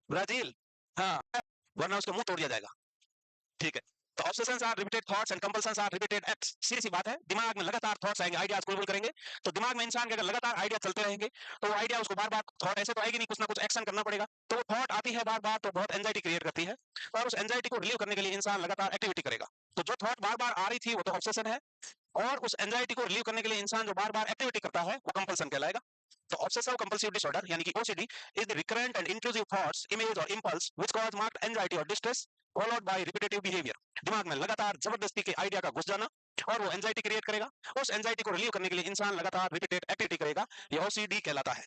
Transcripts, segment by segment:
Brazil. हाँ, वरना उसका मुंह तोड़ दिया जाएगा। ठीक है। तो obsessions are repeated thoughts and compulsions are repeated acts. सीधी सी बात है, दिमाग में लगातार थॉट्स आएंगे, आइडियाज कुल करेंगे। तो दिमाग में इंसान के अगर लगातार आइडिया चलते रहेंगे तो वो आइडिया उसको बार बार, थॉट ऐसे तो आएगी नहीं, कुछ ना कुछ एक्शन करना पड़ेगा। तो वो थॉट आती है बार बार, तो बहुत एंजाइटी क्रिएट करती है। और उस एंजाइटी को रिलीव करने के लिए इंसान लगातार एक्टिविटी करेगा। तो जो थॉट बार बार आ रही थी वो तो ऑब्सेशन है, और उस एंजाइटी को रिलीव करने के लिए इंसान जो बार बार एक्टिविटी करता है वो कंपल्सन कहलाएगा। तो ऑब्सेसिव कंपल्सिव डिसऑर्डर यानी कि OCD is the recurrent and intrusive thoughts, image और impulse which cause marked anxiety और distress followed by repetitive behaviour. दिमाग में लगातार जबरदस्ती के आइडिया का घुस जाना, और वो एंजाइटी क्रिएट करेगा। उस एंजाइटी को रिलीव करने के लिए इंसान लगातार रिपीटेड एक्टिविटी करेगा। ये ओसीडी कहलाता है।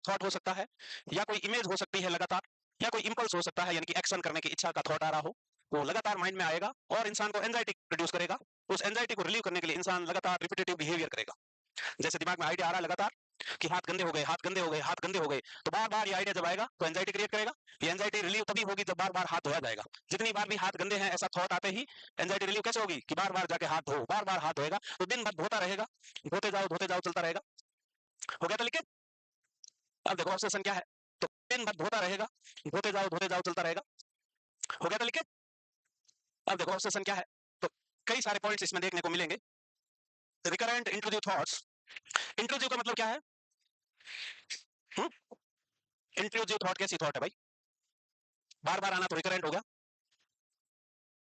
थॉट हो सकता है, या कोई इमेज हो सकती है लगातार, या कोई इंपल्स हो सकता है, यानी कि एक्शन करने की इच्छा का थॉट आ रहा हो, वो लगातार माइंड में आएगा और इंसान को एंजाइटी प्रोड्यूस करेगा। उस एंजाइटी को रिलीव करने के लिए इंसान लगातार रिपीटेटिव बिहेवियर करेगा। जैसे दिमाग में आइडिया आ रहा है लगातार कि हाथ गंदे हो गए, हाथ गंदे हो गए, हाथ गंदे हो गए, तो बार बार ये आइडिया जब आएगा तो एंजाइटी क्रिएट करेगा। ये एंजाइटी रिलीव तभी होगी जब बार बार हाथ धोया जाएगा। जितनी बार भी हाथ गंदे हैं ऐसा थॉट आते ही एंजाइटी रिलीव कैसे होगी, कि बार बार जाके हाथ धो, बार बार हाथ धोएगा, तो दिन भर धोता रहेगा, धोते जाओ चलता रहेगा। हो गया था लिखे। अब देखो ऑब्सेशन क्या है। तो दिन भर धोता रहेगा, धोते जाओ चलता रहेगा। हो गया था लिखे। अब देखो ऑब्सेशन क्या है। तो कई सारे पॉइंट्स इसमें देखने को मिलेंगे। Recurrent intrusive thoughts. इंट्रूसिव का मतलब क्या है? इंट्रूसिव थॉट कैसी थॉट है भाई? बार बार आना तो रिकरेंट हो गया।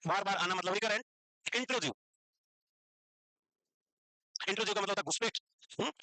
बार बार आना मतलब रिकरेंट। इंट्रूसिव, इंट्रूसिव का मतलब होता है घुसपैठ।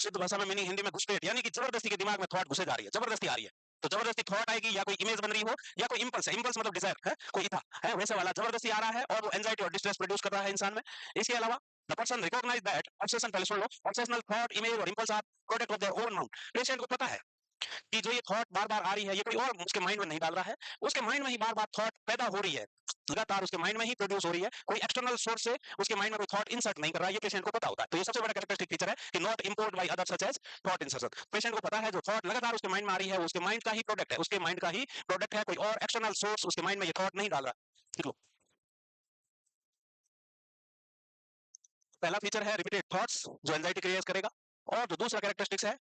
शुद्ध भाषा में मीनिंग हिंदी में घुसपैठ, यानी कि जबरदस्ती के दिमाग में थॉट घुसे जा रही है, जबरदस्ती आ रही है। तो जबरदस्ती थॉट आएगी, या कोई इमेज बन रही हो, या कोई इंपल्स है। इंपल्स मतलब डिजायर है, कोई था है वैसे वाला जबरदस्ती आ रहा है, और वो एंजाइटी और डिस्ट्रेस प्रोड्यूस कर रहा है इंसान में। इसके अलावा the person recognise that obsession, पहले सुन लो, ऑब्सेशनल थॉट, इमेज और impulse are product of their own mind. Patient को पता है कि जो ये थॉट बार बार आ रही है ये कोई और उसके माइंड में नहीं डाल रहा है, उसके माइंड में ही बार बार थॉट पैदा हो रही है, लगातार उसके माइंड में ही प्रोड्यूस हो रही है। कोई एक्सटर्नल सोर्स से उसके माइंड में कोई थॉट इंसर्ट नहीं कर रहा है, ये पेशेंट को पता होता है। तो ये सबसे बड़ा कैरेक्टरिस्टिक फीचर है कि not import by other such as thought insertion. Patient को पता है जो थॉट लगातार उसके माइंड में आ रही है वो उसके माइंड का ही प्रोडक्ट है, उसके माइंड का ही प्रोडक्ट है, कोई और एक्सटर्नल सोर्स उसके माइंड में ये थॉट नहीं डाल रहा। ठीक लो। पहला फीचर है रिपीटेड थॉट्स, जो एंजाइटी क्रिएट करेगा। और जो दूसरा कैरेक्टरिस्टिक्स है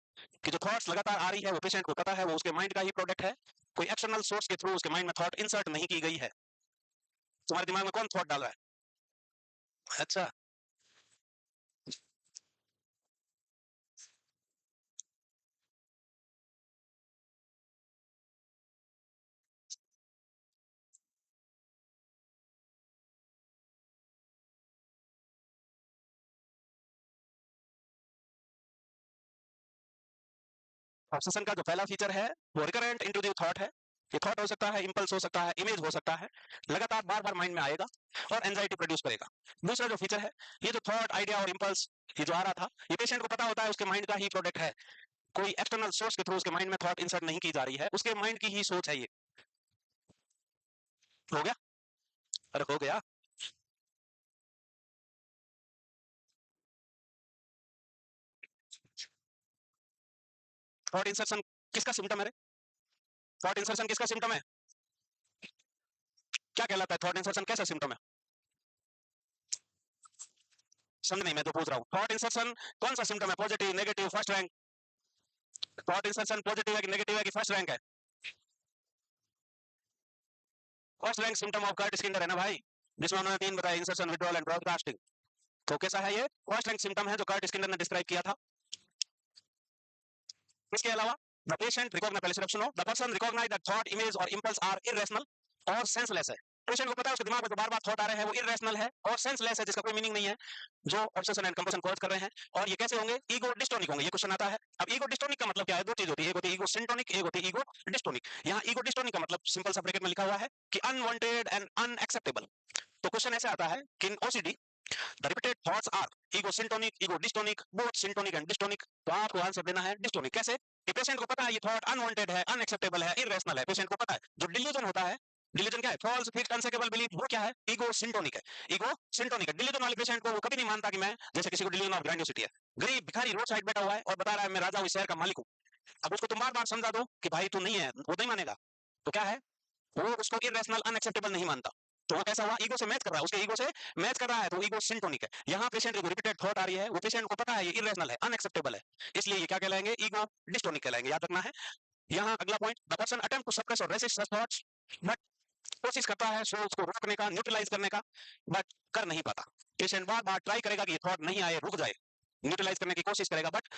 कि जो थॉट्स लगातार आ रही है वो पेशेंट को पता है वो उसके माइंड का ही प्रोडक्ट है, कोई एक्सटर्नल सोर्स के थ्रू उसके माइंड में थॉट इंसर्ट नहीं की गई है। तुम्हारे दिमाग में कौन थॉट डाल रहा है? अच्छा। ऑब्सेशन का जो पहला फीचर है वो रिकरेंट इंट्रूसिव थॉट है। ये थॉट हो सकता है, इंपल्स हो सकता है, इमेज हो सकता है, लगातार बार बार माइंड में आएगा और एंजाइटी प्रोड्यूस करेगा। दूसरा जो फीचर है, ये जो थॉट, आइडिया और इंपल्स ये जो आ रहा था, ये पेशेंट को पता होता है उसके माइंड का ही प्रोडक्ट है, कोई एक्सटर्नल सोर्स के थ्रू उसके माइंड में थॉट इंसर्ट नहीं की जा रही है, उसके माइंड की ही सोच है ये। हो गया? अरे हो गया। थॉट इंसर्शन किसका सिम्टम है रे? थॉट इंसर्शन किसका सिम्टम है? क्या कहलाता है थॉट इंसर्शन, कैसा सिम्टम है? समझ नहीं, मैं तो पूछ रहा हूँ थॉट इंसर्शन कौन सा सिम्टम है? Positive, negative, first rank? Thought insertion positive है कि नेगेटिव है कि फर्स्ट रैंक है? First rank symptom of Kurt Skinner है ना भाई, जिसमें उन्होंने तीन बताया, इंसर्शन, विड्रॉल एंड ब्रॉडकास्टिंग। तो कैसा है ये? फर्स्ट रैंक सिम्टम है जो कर्ट स्किनर ने डिस्क्राइब किया था। इसके अलावा द पेशेंट रिकॉग्नाइज, पहले सिर्फ सुनो, the person recognise that thought, image और इंपल्स आर इरेशनल और सेंसलेस है। पेशेंट को पता है उसके दिमाग में जो बार बार थॉट आ रहे हैं वो इरेशनल है और सेंसलेस है, जिसका कोई मीनिंग नहीं है, जो ऑब्सेशन एंड कंपल्सन कॉज कर रहे हैं। और ये कैसे होंगे? ईगो डिस्टोनिक होंगे। ये क्वेश्चन आता है। अब ईगो डिस्टोनिक का मतलब क्या है? दो चीज होती है, एक होती है ईगो सिंटोनिक, एक होती है ईगो डिस्टोनिक। यहाँ ईगो डिस्टोनिक का मतलब सिंपल सा ब्रैकेट में लिखा हुआ है कि अनवांटेड एंड अनएक्सेप्टेबल। तो क्वेश्चन ऐसे आता है कि in OCD the repeated thoughts are ego syntonic, ego dystonic, both syntonic and dystonic. तो आपको आंसर देना है डिस्टोनिक। कैसे? कि पेशेंट को पता है ये थॉट अनवांटेड है, अनएक्सेप्टेबल है, इरेशनल है, पेशेंट को पता है। जो डिल्यूजन होता है, डिलीजन क्या है? फॉल्स फिक्स्ड अनसेकेबल बिलीफ, वो क्या है? ईगो सिंटोनिक है। ईगो सिंटोनिक है। डिलीजन वाले पेशेंट को वो कभी नहीं मानता कि मैं, जैसे किसी को डिलीजन ऑफ ग्रैंडियोसिटी है, गरीब भिखारी रोड साइड बैठा हुआ है और बता रहा है मैं राजा हूं, इस शहर का मालिक हूं। अब उसको तुम बार बार समझा दो कि भाई तू नहीं है, वो नहीं मानेगा। तो क्या है? वो उसको इरेशनल अनएक्सेप्टेबल नहीं मानता। तो वो कैसा हुआ, ईगो से मैच कर रहा है, उसके ईगो से मैच कर रहा है, तो ईगो सिंटोनिक है। यहाँ पेशेंट को रिपीटेड थॉट आ रही है, वो पेशेंट को पता है ये इरेशनल है, अनएक्सेप्टेबल है, इसलिए ये क्या कहलाएंगे, ईगो डिस्टोनिक कहलाएंगे, याद रखना है। यहाँ अगला point, the person attempt to suppress और रेसिस्ट सच थॉट्स, बट कोशिश करता है सो उसको रोकने का, न्यूट्रलाइज करने का, बट कर नहीं पाता। पेशेंट बार बार ट्राई करेगा कि ये थॉट नहीं आए, रुक जाए, न्यूट्रलाइज करने की कोशिश करेगा, बट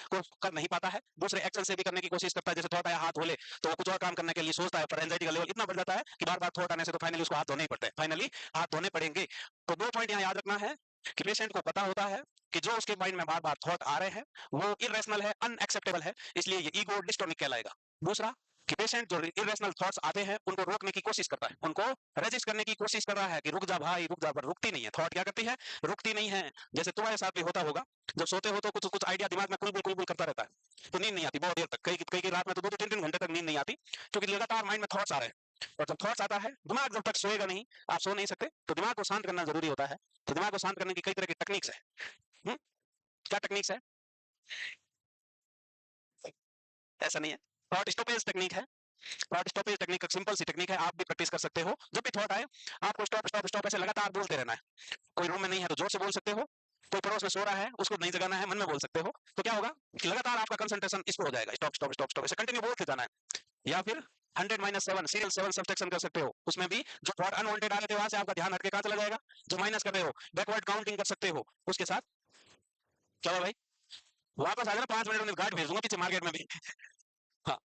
कर नहीं पाता है। दूसरे एक्शन से भी करने की कोशिश करता है, जैसे थॉट आया हाथ धो ले, तो वो कुछ और काम करने के लिए सोचता है, पर एंजाइटी का लेवल इतना बढ़ जाता है कि बार बार थॉट आने से तो फाइनली उसको हाथ धोने ही पड़ते हैं, फाइनली हाथ धोने पड़ेंगे। तो 2 पॉइंट यहाँ याद रखना है कि पेशेंट को पता होता है कि जो उसके माइंड में बार बार थॉट आ रहे हैं वो इरेशनल है, अनएक्सेप्टेबल है, इसलिए ये ईगो डिस्टोनिक कहलाएगा। दूसरा कि पेशेंट जो इरेशनल थॉट्स आते हैं उनको रोकने की कोशिश करता है, उनको रेजिस्ट करने की कोशिश कर रहा है कि रुक जा भाई रुक जा, पर रुकती नहीं है, थॉट क्या करती है, रुकती नहीं है। जैसे तुम्हारे साथ भी होता होगा, जब सोते हो तो कुछ कुछ आइडिया दिमाग में कुल करता रहता है, तो नींद नहीं आती बहुत देर तक, कई कई रात में तो 2-3 घंटे तक नींद नहीं आती, क्योंकि लगातार माइंड में थॉट्स आ रहे हैं। और जब थॉट्स आता है, दिमाग जब तक सोएगा नहीं, आप सो नहीं सकते, तो दिमाग को शांत करना जरूरी होता है। तो दिमाग को शांत करने की कई तरह की टेक्निक्स है। क्या टेक्निक्स है, ऐसा नहीं है, थॉट स्टॉपेज टेक्निक है। थॉट स्टॉपेज टेक्निक एक सिंपल सी टेक्निक है, आप भी प्रैक्टिस कर सकते हो। जब भी थॉट आए, आपको स्टॉप स्टॉप स्टॉप ऐसे लगातार बोलते रहना है। कोई रूम में नहीं है तो जोर से बोल सकते हो, कोई पड़ोस में सो रहा है उसको नहीं जगाना है, मन में बोल सकते हो। तो क्या होगा कि लगातार आपका कंसंट्रेशन इस पर हो जाएगा, स्टॉप स्टॉप स्टॉप स्टॉप, ऐसे कंटिन्यू बोलते जाना है। या फिर 100-7 सीरियल 7 सब्सट्रैक्शन कर सकते हो, उसमें भी जो थॉट अनवांटेड आ रहे थे वहां से आपका ध्यान हटके कहां चला जाएगा, जो माइनस कर रहे हो, बैकवर्ड काउंटिंग कर सकते हो उसके साथ। चलो भाई वापस आ जाना, 5 मिनट में गार्ड भेज दूंगा पीछे मार्केट में भी। हाँ,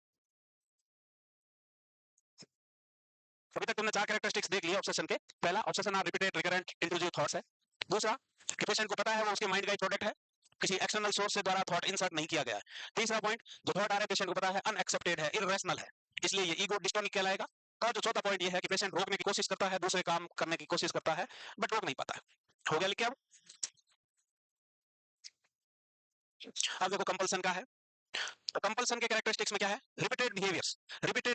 अभी तक तुमने 4 कैरेक्टरिस्टिक्स देख लिया ऑब्सेशन के। पहला, obsession are repeated recurrent intrusive thoughts है। दूसरा, कि पेशेंट को पता है वो उसके माइंड का ही प्रोडक्ट है, किसी एक्सटर्नल सोर्स से द्वारा थॉट इंसर्ट नहीं किया गया है। तीसरा पॉइंट, जो थॉट आ रहा है पेशेंट को पता है अनएक्सेप्टेड है, इररेशनल है, इसलिए ये ईगो डिस्टोनिक कहलाएगा। और जो चौथा पॉइंट ये है कि पेशेंट रोकने की कोशिश करता है, दूसरे काम करने की कोशिश करता है, बट रोक नहीं पाता है। हो गया लिखिए अब देखो कंपल्सन का है। तो कंपल्सन के कैरेक्टरिस्टिक्स में क्या है, repeated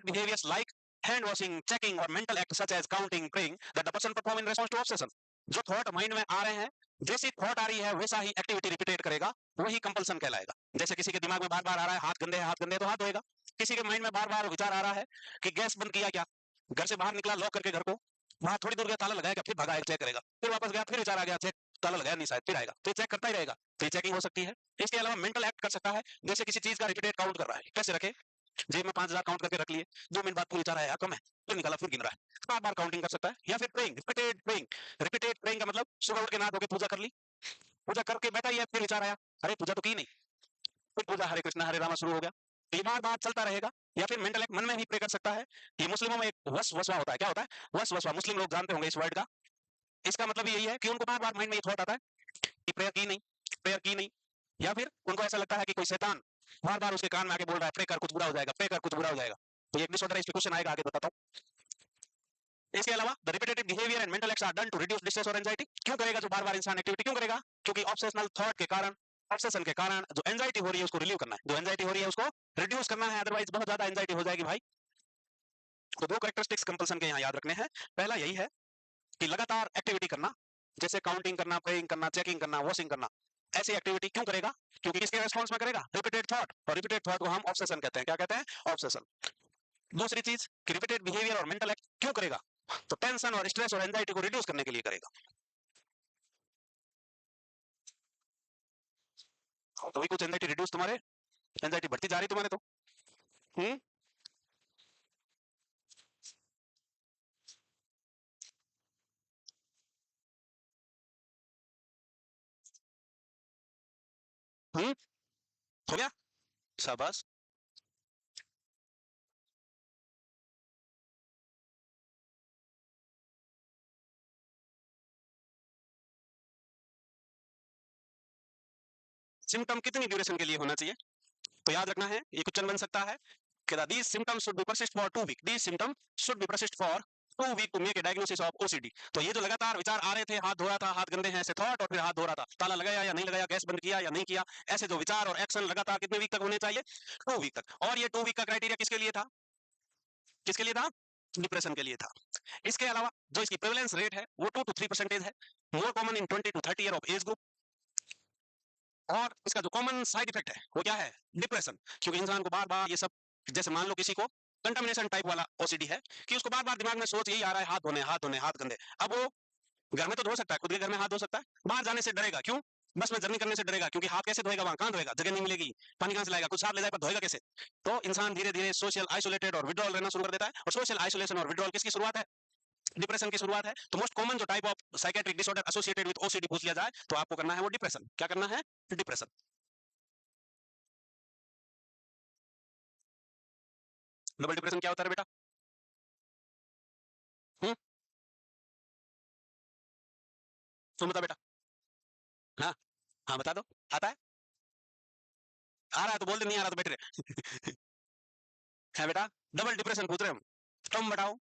behaviours like hand washing, checking और mental act such as counting, praying that the person perform in response to obsession. जो थॉट माइंड में आ रहे हैं, जैसी थॉट आ रही है वैसा ही एक्टिविटी रिपीटेड करेगा, वही कंपल्सन कहलाएगा। जैसे किसी के दिमाग में बार बार आ रहा है हाथ गंदे तो हाथ धोएगा। किसी के माइंड में बार बार विचार आ रहा है कि गैस बंद किया क्या, घर से बाहर निकला लॉक करके घर को, वहां थोड़ी दूर गया ताला लगाया क्या, फिर भागा चेक करेगा, फिर वापस गया फिर विचार आ गया चेक, ताला लगाया नहीं शायद, फिर आएगा तो चेक करता ही रहेगा, तो ये चेकिंग हो सकती है। इसके अलावा मेंटल एक्ट कर सकता है, जैसे किसी चीज का रिपीटेड काउंट कर रहा है, कैसे रखे, जेब में 5,000 काउंट करके रख लिए, 2 मिनट बाद फिर विचार आया कम है, फिर निकाला फिर गिन रहा है, बार बार काउंटिंग कर सकता है। या फिर प्रेइंग, रिपीटेड प्रेइंग का मतलब सुबह उठ के नहा धो के पूजा कर ली, पूजा करके बैठा ही है, फिर विचार आया अरे पूजा तो की नहीं, फिर पूजा हरे कृष्णा हरे रामा शुरू हो गया, तो ये बार बार चलता रहेगा। या फिर मेंटल एक्ट मन में भी प्रे कर सकता है। ये मुस्लिमों में एक वसवसा होता है, क्या होता है वसवसा, मुस्लिम लोग जानते होंगे इस वर्ड का। इसका मतलब यही है कि उनको बार बार माइंड में ये थॉट आता है कि प्रेयर की नहीं, प्रेयर की नहीं। या फिर उनको ऐसा लगता है कि कोई शैतान बार बार उसके कान में आके बोल रहा है प्रे कर कुछ बुरा हो जाएगा, प्रे कर कुछ बुरा हो जाएगा। तो ये एक डिसऑर्डर, इस पे क्वेश्चन आएगा आगे बताता हूँ। इसके अलावा the repetitive behaviour and mental acts are done to reduce distress और एंजाइटी। क्यों करेगा जो बार बार इंसान एक्टिविटी क्यों करेगा, क्योंकि ऑब्सेशनल थॉट के कारण, ऑब्सेशन के कारण जो एंजाइटी हो रही है उसको रिलीव करना है, जो एंजाइटी हो रही है उसको रिड्यूस करना है, अदरवाइज बहुत ज्यादा एंजाइटी हो जाएगी भाई। तो 2 कैरेक्टरिस्टिक्स कंपल्सन के यहाँ याद रखने हैं। पहला यही है कि लगातार एक्टिविटी करना, जैसे काउंटिंग करना, प्रेइंग करना, चेकिंग करना, वॉशिंग करना, ऐसी एक्टिविटी क्यों करेगा, क्योंकि किसके रेस्पॉन्स में करेगा, रिपीटेड थॉट, और रिपीटेड थॉट को हम ऑब्सेशन कहते हैं, क्या कहते हैं ऑब्सेशन। दूसरी चीज कि रिपीटेड बिहेवियर और मेंटल एक्ट क्यों करेगा, तो टेंशन और स्ट्रेस और एंजाइटी को रिड्यूस करने के लिए करेगा। तो भी कुछ एंजाइटी रिड्यूस, तुम्हारे एंजाइटी बढ़ती जा रही तुम्हारे तो। हम्म हम्म हो गया, शाबाश। सिम्टम कितनी ड्यूरेशन के लिए होना चाहिए, तो याद रखना है ये क्वेश्चन बन सकता है कि these symptoms should be persist for 2 weeks, these symptoms should be persist for 2 weeks to make a diagnosis of OCD। तो ये जो लगातार विचार आ रहे थे, हाथ धो रहा था, हाथ गंदे हैं ऐसे थॉट, और फिर हाथ धो रहा था, ताला लगाया या नहीं लगाया, गैस बंद किया या नहीं किया, ऐसे जो विचार और एक्शन लगातार कितने वीक तक होने चाहिए, 2 वीक तक। और ये 2 वीक का क्राइटेरिया किसके लिए था, किसके लिए था, डिप्रेशन के लिए था। इसके अलावा जो इसकी प्रेवलेंस रेट है वो 2 to 3% है, मोर common in 20 to 30 year of age group. और इसका जो कॉमन साइड इफेक्ट है वो क्या है, डिप्रेशन, क्योंकि इंसान को बार बार ये सब, जैसे मान लो किसी को कंटामिनेशन टाइप वाला ओसीडी है कि उसको बार बार दिमाग में सोच यही आ रहा है, हाथ धोने, हाथ धोने, हाथ गंदे। अब वो घर में तो धो सकता है, खुद के घर में हाथ धो सकता है, बाहर जाने से डरेगा। क्यों? बस में जर्नी करने से डरेगा, क्योंकि हाथ कैसे धोएगा, वहां कहां धोएगा, जगह नहीं मिलेगी, पानी कहां से लाएगा, कुछ साफ ले जाए पर धोएगा कैसे? तो इंसान धीरे धीरे सोशल आइसोलेटेड और विड्रॉल रहना शुरू कर देता है। और सोशल आइसोलेशन और विड्रॉल किसकी शुरुआत है? डिप्रेशन की शुरुआत है। तो मोस्ट कॉमन जो type of psychiatric disorder associated with OCD पूछ लिया जाए तो आपको करना है वो डिप्रेशन। क्या करना है? डिप्रेशन। डबल डिप्रेशन क्या होता है बेटा? हम्म, तुम बता बेटा। हाँ, हाँ बता दो। आता है? आ रहा है तो बोल दे, नहीं आ रहा तो बैठ रहे। है बेटा, डबल डिप्रेशन पूछ रहे हम। तुम बताओ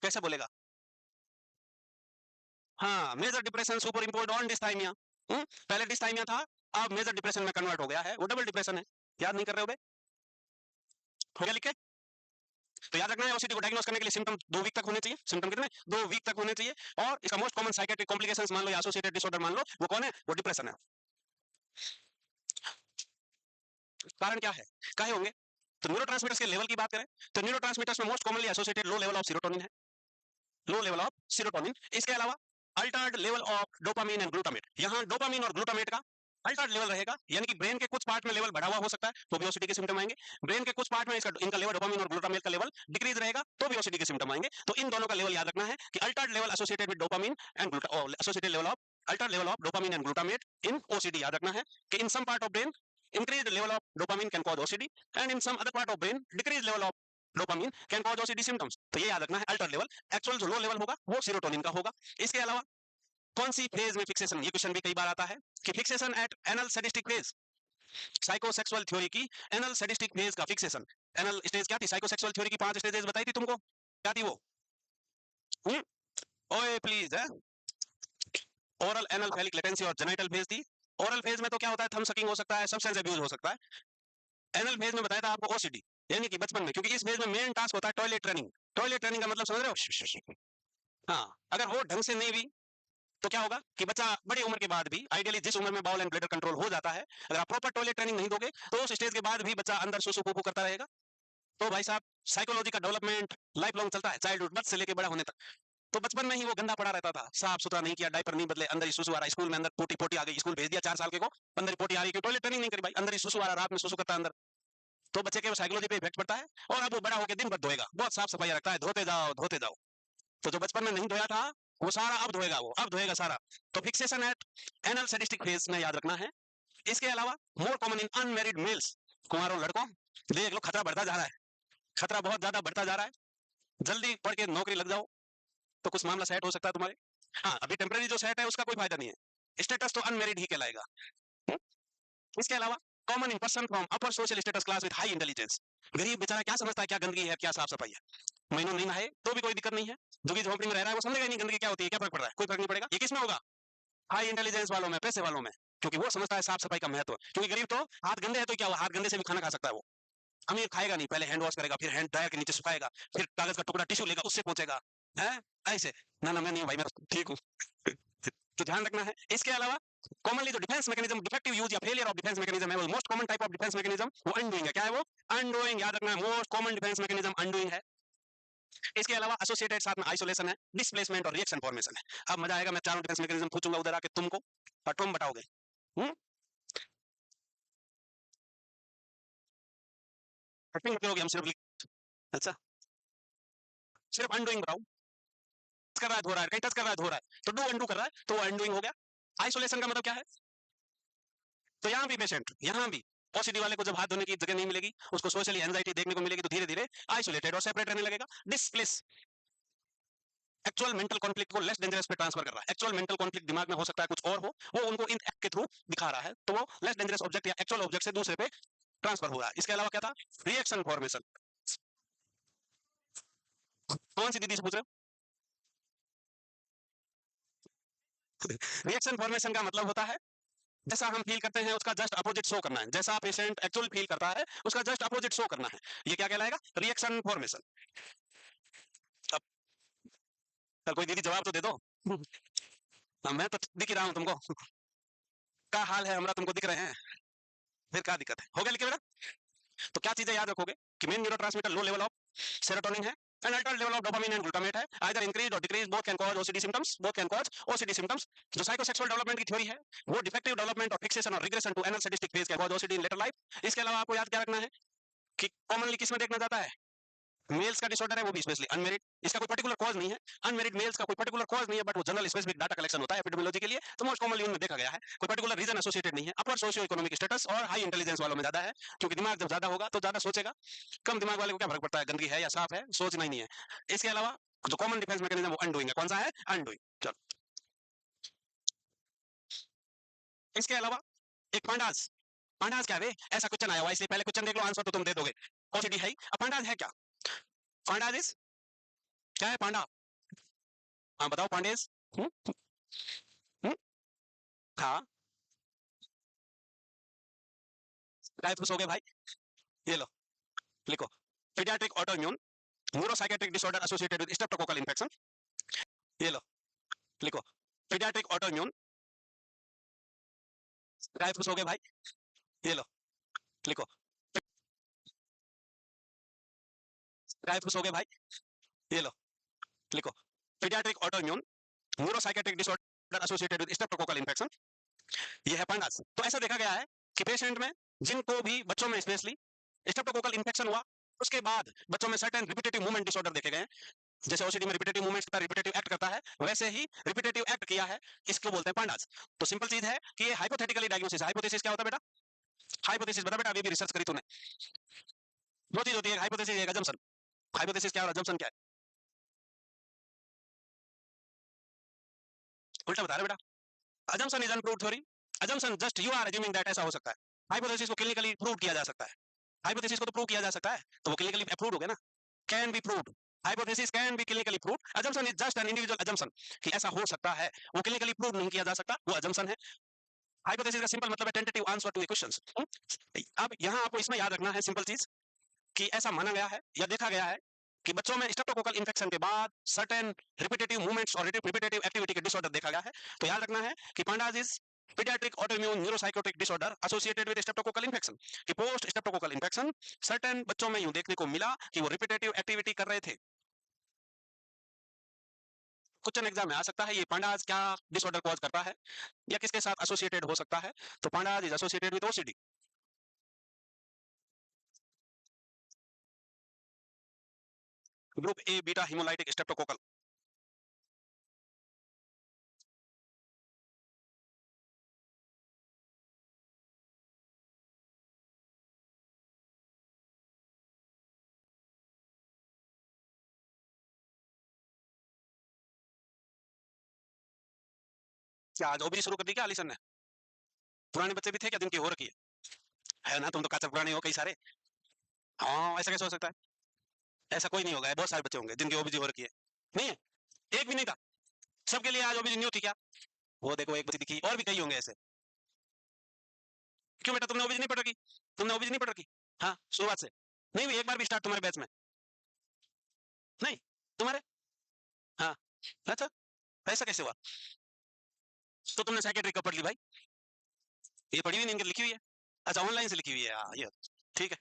कैसे बोलेगा? हाँ, major depression super import on dysthymia. पहले डिस्थाइमिया था, अब मेजर डिप्रेशन में कन्वर्ट हो गया है, वो डबल डिप्रेशन है। याद नहीं कर रहे हो बे? हो गया लिख के? तो याद रखना है ओसीडी को डायग्नोस करने के लिए सिम्टम 2 वीक तक होने चाहिए। सिम्टम कितने? 2 वीक तक होने चाहिए। और इसका मोस्ट कॉमन साइकेट्रिक कॉम्प्लिकेशंस मान लो या एसोसिएटेड डिसऑर्डर मान लो, वो कौन है? वो डिप्रेशन है। कारण क्या है? कहे होंगे। तो न्यूरोट्रांसमीटर्स के लेवल की बात करें तो न्यूरोट्रांसमीटर्स में most commonly associated low level of serotonin है। Low level of serotonin. इसके अलावा altered level of dopamine and glutamate. यहाँ डोपामिन और ग्लूटामेट का अल्टर्ड लेवल रहेगा, यानी कि ब्रेन के कुछ पार्ट में लेवल बढ़ा हुआ हो सकता है तो भी ओसीडी के सिम्टम आएंगे। ब्रेन के कुछ पार्ट में इनका लेवल डोपामिन और ग्लूटामेट का लेवल डिक्रीज रहेगा तो भी ओसीडी के सिम्टम आएंगे। तो इन दोनों का लेवल याद रखना है कि altered level associated with dopamine and associated level of altered level of dopamine and glutamate in OCD. याद रखना है कि in some part of brain increased level of dopamine can cause OCD and in some other part of brain decreased level of dopamine can cause OCD symptoms. तो ये याद रखना है alter level. Actual जो लो लेवल होगा वो serotonin का होगा। इसके अलावा कौन सी फेज में फिक्सेशन, ये क्वेश्चन भी कई बार आता है कि fixation at anal sadistic phase. Psychosexual theory की एनल सैडिस्टिक फेज का फिक्सेशन। एनल स्टेज क्या थी? साइकोसेक्सुअल थ्योरी की 5 स्टेजेस बताई थी तुमको, क्या थी वो? हुँ? ओए प्लीज है। ओरल एनल फैलिक लेटेंसी और जेनिटल फेज थी। ओरल फेज में तो क्या होता है? थंब सकिंग हो सकता है, सब्सटेंस अब्यूज हो सकता है। एनल फेज में बताया था आपको ओसीडी, यानी कि बचपन में, क्योंकि इस फेज में मेन टास्क होता है टॉयलेट ट्रेनिंग। टॉयलेट ट्रेनिंग का मतलब समझ रहे हो? हाँ, अगर वो ढंग से नहीं भी तो क्या होगा कि बच्चा बड़ी उम्र के बाद भी, आइडियली जिस उम्र में बाउल एंड ब्लैडर कंट्रोल हो जाता है, अगर आप प्रॉपर टॉयलेट ट्रेनिंग नहीं दोगे तो उस स्टेज के बाद भी बच्चा अंदर सुसु पुपू करता रहेगा। तो भाई साहब, साइकोलॉजी का डेवलपमेंट लाइफ लॉन्ग चलता है, चाइल्डहुड बर्थ से लेके बड़ा होने तक। तो बचपन में ही वो गंदा पड़ा रहता था, साफ सुथरा नहीं किया, डायपर नहीं बदले, अंदर ही सुसु आ रहा, स्कूल में अंदर पोटी पोटी आ गई, स्कूल भेज दिया 4 साल के को, अंदर ही पोटी आ रही, टॉयलेट ट्रेनिंग नहीं करी भाई, अंदर ही सुसु आ रहा, रात में सुसु करता अंदर। तो बच्चे के साइकोलॉजी पे इफेक्ट पड़ता है और अब वो बड़ा होकर दिन भर धोएगा, बहुत साफ सफाई रखता है, धोते जाओ धोते जाओ। तो जो बचपन में नहीं धोया था वो सारा अब धोएगा, वो अब धोएगा सारा। तो fixation at anal sadistic phase में याद रखना है। इसके अलावा more common in unmarried males, कुंवारों लड़कों, देख लो खतरा बढ़ता जा रहा है, खतरा बहुत ज्यादा बढ़ता जा रहा है। जल्दी पढ़ के नौकरी लग जाओ तो कुछ मामला सेट हो सकता है तुम्हारे। हाँ, अभी टेम्पररी जो सेट है उसका कोई फायदा नहीं है, स्टेटस तो अनमैरिड ही कहलाएगा। हुँ? इसके अलावा common in person from upper social status class with high intelligence. गरीब बेचारा क्या समझता है क्या गंदगी है क्या साफ सफाई है, महीनों नहीं नहाए तो भी कोई दिक्कत नहीं है। जो कि झोपड़ी में रह रहा है वो समझेगा नहीं गंदगी क्या होती है, क्या फर्क पड़ रहा है, कोई फर्क नहीं पड़ेगा। ये किसमें होगा? हाई इंटेलिजेंस वालों में, पैसे वालों में, क्योंकि वो समझता है साफ सफाई का महत्व। क्योंकि गरीब तो हाथ गंदे है तो क्या हुआ, हाथ गंदे से भी खाना खा सकता है वो। अमीर खाएगा नहीं, पहले हैंड वॉश करेगा, फिर हैंड ड्रायर के नीचे सुखाएगा, फिर कागज का टुकड़ा टिश्यू लेगा उससे पोंछेगा, है ऐसे। ना ना मैं नहीं हूं भाई, मैं ठीक हूँ। तो ध्यान रखना है। इसके अलावा कॉमनली जो डिफेंस मैकेनिज्म, डिफेक्टिव यूज या फेलियर ऑफ डिफेंस मैकेनिज्म है, वो most common type of defence mechanism वो अनडूइंग है। क्या है वो? अनडूइंग। याद रखना है, most common defence mechanism undoing है। इसके अलावा एसोसिएटेड साथ में आइसोलेशन है, डिस्प्लेसमेंट और रिएक्शन फॉर्मेशन है। अब मजा आएगा, मैं चारों डिफेंस मैकेनिज्म पूछूंगा उधर आके तुमको और तुम बताओगे। हम्म, हटिंग करोगे हम सिर्फ अच्छा, सिर्फ अनडूइंग बताओ। कर रहा है धो रहा है, कहीं टच कर रहा है धो रहा है, तो डू अनडू कर रहा है तो वो अनडूइंग हो गया। आइसोलेशन का मतलब क्या है? तो यहाँ भी पेशेंट, यहाँ भी ओसीडी वाले को जब हाथ धोने की जगह नहीं मिलेगी, उसको सोशली एंजाइटी देखने को मिलेगी, तो धीरे धीरे आइसोलेटेड और सेपरेट रहने लगेगा। डिस्प्लेस, एक्चुअल मेंटल कॉन्फ्लिक्ट को लेस डेंजरस पे ट्रांसफर कर रहा है। एक्चुअल मेंटल कॉन्फ्लिक्ट दिमाग में हो सकता है कुछ और हो, वो उनको इन एक्ट के थ्रू दिखा रहा है, तो वो लेस डेंजरस ऑब्जेक्ट या एक्चुअल ऑब्जेक्ट से दूसरे पे ट्रांसफर हो रहा है। इसके अलावा क्या था? Reaction formation. कौन सी दीदी से पूछ रहे हो? रिएक्शन फॉर्मेशन का मतलब होता है जैसा हम फील करते हैं उसका जस्ट अपोजिट शो करना है, जैसा पेशेंट एक्चुअल फील करता है उसका जस्ट अपोजिट शो करना है। ये क्या कहलाएगा? Reaction formation. अब कल कोई दीदी जवाब तो दे दो। मैं तो दिख ही रहा हूं तुमको, क्या हाल है हमारा, तुमको दिख रहे हैं। फिर क्या दिक्कत है? हो गया लिखे बेटा? तो क्या चीजें याद रखोगे कि main neurotransmitter low level of serotonin है and altered level of dopamine and glutamate है, either increased or decreased, both can cause OCD symptoms, both can cause OCD symptoms. जो साइकोसेक्सुअल डेवलपमेंट की थ्योरी है वो डिफेक्टिव डेवलपमेंट और fixation और regression to anal sadistic phase can cause OCD in later life. इसके अलावा आपको याद क्या रखना है कि कॉमनली किस में देखना जाता है? मेल्स का डिसऑर्डर है, वो भी स्पेशली अनमेरिड, इसका कोई पर्टिकुलर कॉज नहीं है, अनमेरिड मेल्स का कोई पर्टिकुलर कॉज नहीं है, बट वो जनरल स्पेसिफिक डाटा कलेक्शन होता है एपिडेमियोलॉजी के लिए, तो मोस्ट कॉमनली उनमें देखा गया है, कोई पर्टिकुलर रीजन एसोसिएटेड नहीं है, अपर सोशियो इकोनॉमिक स्टेटस और हाई इंटेलिजेंस वालों में ज्यादा है, क्योंकि दिमाग जब ज्यादा होगा तो ज्यादा सोचेगा, कम दिमाग वाले को क्या फर्क पड़ता है गंदगी है या साफ है, सोचना ही नहीं है। इसके अलावा जो कॉमन डिफेंस मैकेनिज्म वो अनडूइंग है, कौन सा है? अनडूइंग। चलो, इसके अलावा एक पांडास, पांडास क्या है? ऐसा क्वेश्चन आया हुआ इसलिए पहले क्वेश्चन देख लो, आंसर तो तुम दे दोगे। ओसीडी है, अब पांडास है क्या? पांडास इज क्या है? पांडा, हाँ बताओ पांडेस। हम्म, हम्म, हाँ, राइट हो गए भाई, ये लो लिखो, paediatric autoimmune neuropsychiatric disorder associated with streptococcal infection, ये लो लिखो, पीडियाट्रिक ऑटोइम्यून, राइट हो गए भाई, ये लो लिखो, राइट हो गए भाई, ये लो लिखो, paediatric autoimmune neuropsychiatric disorder associated with streptococcal infection, ये है पांडास। तो ऐसा देखा गया है कि पेशेंट में जिनको भी बच्चों में स्पेशली स्ट्रेप्टोकोकल इन्फेक्शन हुआ उसके बाद बच्चों में सर्टेन रिपीटेटिव मूवमेंट डिसऑर्डर देखे गए हैं, जैसे ओसीडी में रिपीटेटिव मूवमेंट्स का रिपीटेटिव एक्ट करता है, वैसे ही रिपीटेटिव एक्ट किया है, इसको बोलते हैं पांडास। तो सिंपल चीज है कि ये हाइपोथेटिकली डायग्नोसिस, हाइपोथेसिस क्या होता है बेटा? हाइपोथेसिस बता बेटा, अभी भी रिसर्च करी तूने? दो चीज होती है, हाइपोथेसिस एक अजम्पशन। हाइपोथेसिस क्या और अजम्पशन क्या है? उल्टा बता रहे बेटा, assumption is unproved theory, assumption just you are assuming that ऐसा हो सकता है, हाइपोथेसिस को क्लिनिकली प्रूव किया जा सकता है, हाइपोथेसिस को तो प्रूव किया जा सकता है तो वो क्लिनिकली अप्रूव्ड हो गया ना, can be proved, hypothesis can be clinically proved, assumption is just an individual assumption कि ऐसा हो सकता है, वो क्लिनिकली प्रूव नहीं किया जा सकता, वो अजम्पशन है। हाइपोथेसिस का सिंपल मतलब है tentative answer to a questions. अब यहाँ आपको इसमें याद रखना है सिंपल चीज कि ऐसा माना गया है या देखा गया है कि बच्चों में स्ट्रेप्टोकोकल इन्फेक्शन के बाद सर्टेन रिपीटेटिव मूवमेंट्स और रिपीटेटिव एक्टिविटी के डिसऑर्डर देखा गया है। तो याद रखना है कि pandas is pediatric autoimmune neuropsychotic disorder associated with streptococcal infection कि पोस्ट स्ट्रेप्टोकोकल इन्फेक्शन सर्टेन बच्चों में यूं देखने को मिला कि वो रिपीटेटिव एक्टिविटी कर रहे थे। क्वेश्चन एग्जाम में आ सकता है ये पांडास क्या डिसऑर्डर कॉज करता है या किसके साथ एसोसिएटेड हो सकता है, तो pandas is associated with OCD. Group A beta haemolytic streptococcal, क्या आज ओबीसी शुरू कर दी क्या आलिसन ने? पुराने बच्चे भी थे क्या जिनकी हो रखी है ना? तुम तो काचर पुराने हो कई सारे। हाँ, ऐसा कैसे हो सकता है? ऐसा कोई नहीं होगा, बहुत सारे बच्चे होंगे जिनकी ओबीसी हो रखी है। नहीं है, एक भी नहीं था, सबके लिए आज ओबीसी नहीं होती क्या? वो देखो एक बच्ची दिखी, और भी कई होंगे ऐसे। क्यों बेटा तुमने ओबीसी नहीं पढ़ रखी? तुमने ओबीसी नहीं पढ़ रखी? हाँ, शुरुआत से नहीं हुई एक बार भी स्टार्ट तुम्हारे बैच में? नहीं, तुम्हारे? हाँ, अच्छा, ऐसा कैसे हुआ? तो तुमने साइकेट्रिक कब पढ़ ली भाई? ये पढ़ी हुई नहीं, इनकी लिखी हुई है। अच्छा, ऑनलाइन से लिखी हुई है, हाँ ये ठीक है।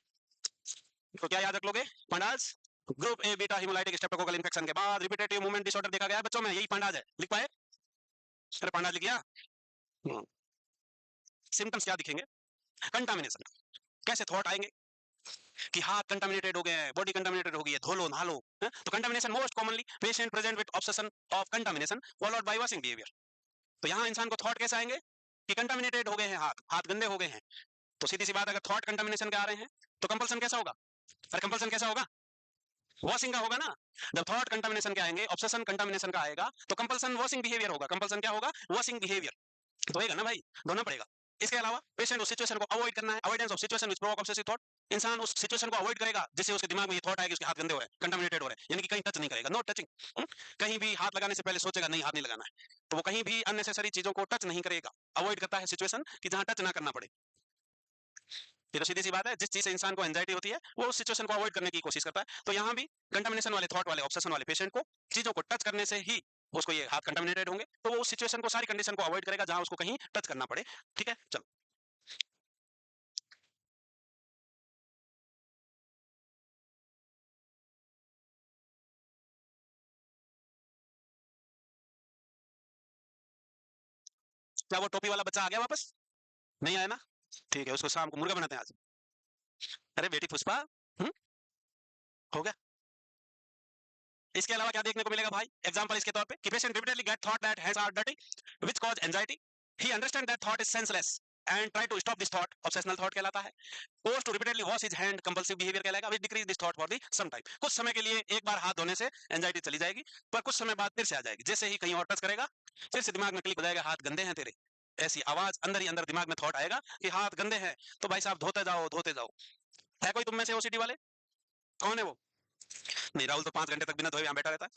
तो क्या याद रख लोगे? PANDAS group A beta haemolytic streptococcal infection के बाद रिपीटेटिव मूवमेंट डिसऑर्डर देखा गया है बच्चों में, यही पंडाज है, लिख पाए? अरे पंडाज लिख गया। सिम्टम्स क्या दिखेंगे? कंटामिनेशन, कैसे थॉट आएंगे कि हाथ कंटामिनेटेड हो गए हैं, बॉडी कंटामिनेटेड हो गई है, धो लो नहा लो, तो contamination most commonly patient present with obsession of contamination followed by washing behaviour. तो यहाँ इंसान को थॉट कैसे आएंगे कि कंटामिनेटेड हो गए हैं, हाथ हाथ गंदे हो गए हैं, तो सीधी सी बात अगर थॉट कंटामिनेशन के आ रहे हैं तो कंपल्सन कैसा होगा? अरे कंपल्सन कैसा होगा? वॉशिंग का होगा ना। जब थॉट कंटामिनेशन के आएंगे, ऑब्सेशन कंटामिनेशन का आएगा, तो कंपल्सन वॉशिंग बिहेवियर होगा, कंपल्सन क्या होगा? वॉशिंग बिहेवियर, तो होएगा ना भाई, दोनों पड़ेगा। इसके अलावा पेशेंट उस सिचुएशन को अवॉइड करना है, avoidance of situation which provoke obsessive thought, इंसान उस सिचुएशन को अवॉइड करेगा जिससे उसके दिमाग में ये थॉट आएगा कि उसके हाथ गंदे हो रहे हैं, कंटामिनेटेड हो रहे हैं, यानी कि कहीं टच नहीं करेगा, नो टचिंग। कहीं भी हाथ लगाने से पहले सोचेगा नहीं हाथ नहीं लगाना है, तो वो कहीं भी अननेसेसरी चीजों को टच नहीं करेगा, अवॉइड करता है सिचुएशन कि जहां टच ना करना पड़े। ये तो सीधी सी बात है, जिस चीज से इंसान को एंजाइटी होती है वो उस सिचुएशन को अवॉइड करने की कोशिश करता है। तो यहाँ भी कंटामिनेशन वाले थॉट वाले ऑब्सेशन वाले पेशेंट को चीजों को टच करने से ही उसको ये हाथ कंटामिनेटेड होंगे, तो वो उस सिचुएशन को सारी कंडीशन को अवॉइड करेगा जहां उसको कहीं टच करना पड़े। ठीक है, चलो क्या वो टोपी वाला बच्चा आ गया वापस? नहीं आया ना? ठीक है, उसको शाम को मुर्गा बनाते हैं आज। अरे बेटी पुष्पा, हम्म, हो गया। इसके अलावा क्या देखने को मिलेगा भाई? एग्जांपल इसके तौर पे कि patient repeatedly get thought that hands are dirty which cause anxiety, he understand that thought is senseless and try to stop this thought, obsessional thought कहलाता है। Force to repeatedly wash his hand, compulsive behaviour कहलाएगा, which decrease this thought for the some time, कुछ समय के लिए एक बार हाथ धोने से एंजाइटी चली जाएगी, पर कुछ समय बाद फिर से आ जाएगी, जैसे ही कहीं और टच करेगा फिर से दिमाग में क्लिक हो जाएगा हाथ गंदे हैं तेरे, ऐसी आवाज अंदर ही अंदर दिमाग में थॉट आएगा कि हाथ गंदे हैं, तो भाई साहब धोते जाओ धोते जाओ। है कोई तुम में से ओसीडी वाले? कौन है वो? नहीं, राहुल तो 5 घंटे तक बिना धोए यहाँ बैठा रहता है।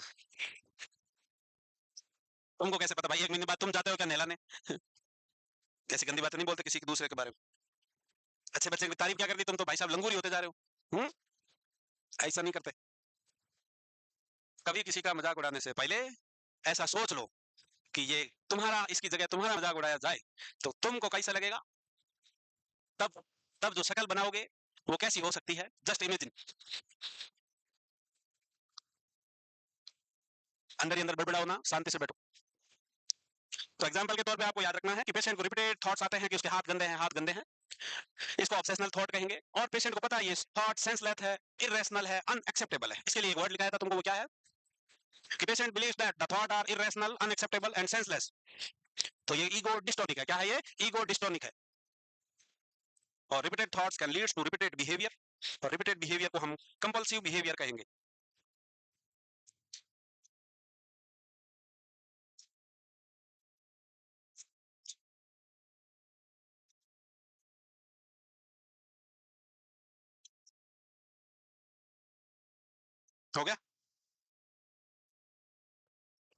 तुमको कैसे पता भाई? 1 महीने बाद तुम जाते हो क्या नहलाने? कैसी गंदी बातें नहीं बोलते किसी के दूसरे के बारे में। अच्छे बच्चे की तारीफ क्या कर दी? तुम तो भाई साहब लंगूरी होते जा रहे हो। ऐसा नहीं करते। कभी किसी का मजाक उड़ाने से पहले ऐसा सोच लो कि ये तुम्हारा, इसकी जगह तुम्हारा मजाक उड़ाया जाए तो तुमको कैसा लगेगा। तब तब जो शक्ल बनाओगे वो कैसी हो सकती है, जस्ट इमेजिन। अंदर ही अंदर बड़बड़ाओ ना, शांति से बैठो। तो एग्जाम्पल के तौर पे आपको याद रखना है कि पेशेंट को रिपीटेड थॉट्स आते हैं कि उसके हाथ गंदे हैं, हाथ गंदे हैं, इसको ऑब्सेशनल थॉट कहेंगे, और पेशेंट को पता है ये थॉट सेंसलेस है, इरेशनल है, अनएक्सेप्टेबल है। इसके लिए एक वर्ड लिखा था तुमको, वो क्या है? कि patient believes that the thought are irrational, unacceptable and senseless. तो ये ईगो डिस्टोनिक है। क्या है ये? ईगो डिस्टोनिक है। और repeated thoughts can leads to repeated behaviour, और रिपीटेड बिहेवियर को हम कंपल्सिव बिहेवियर कहेंगे। हो गया?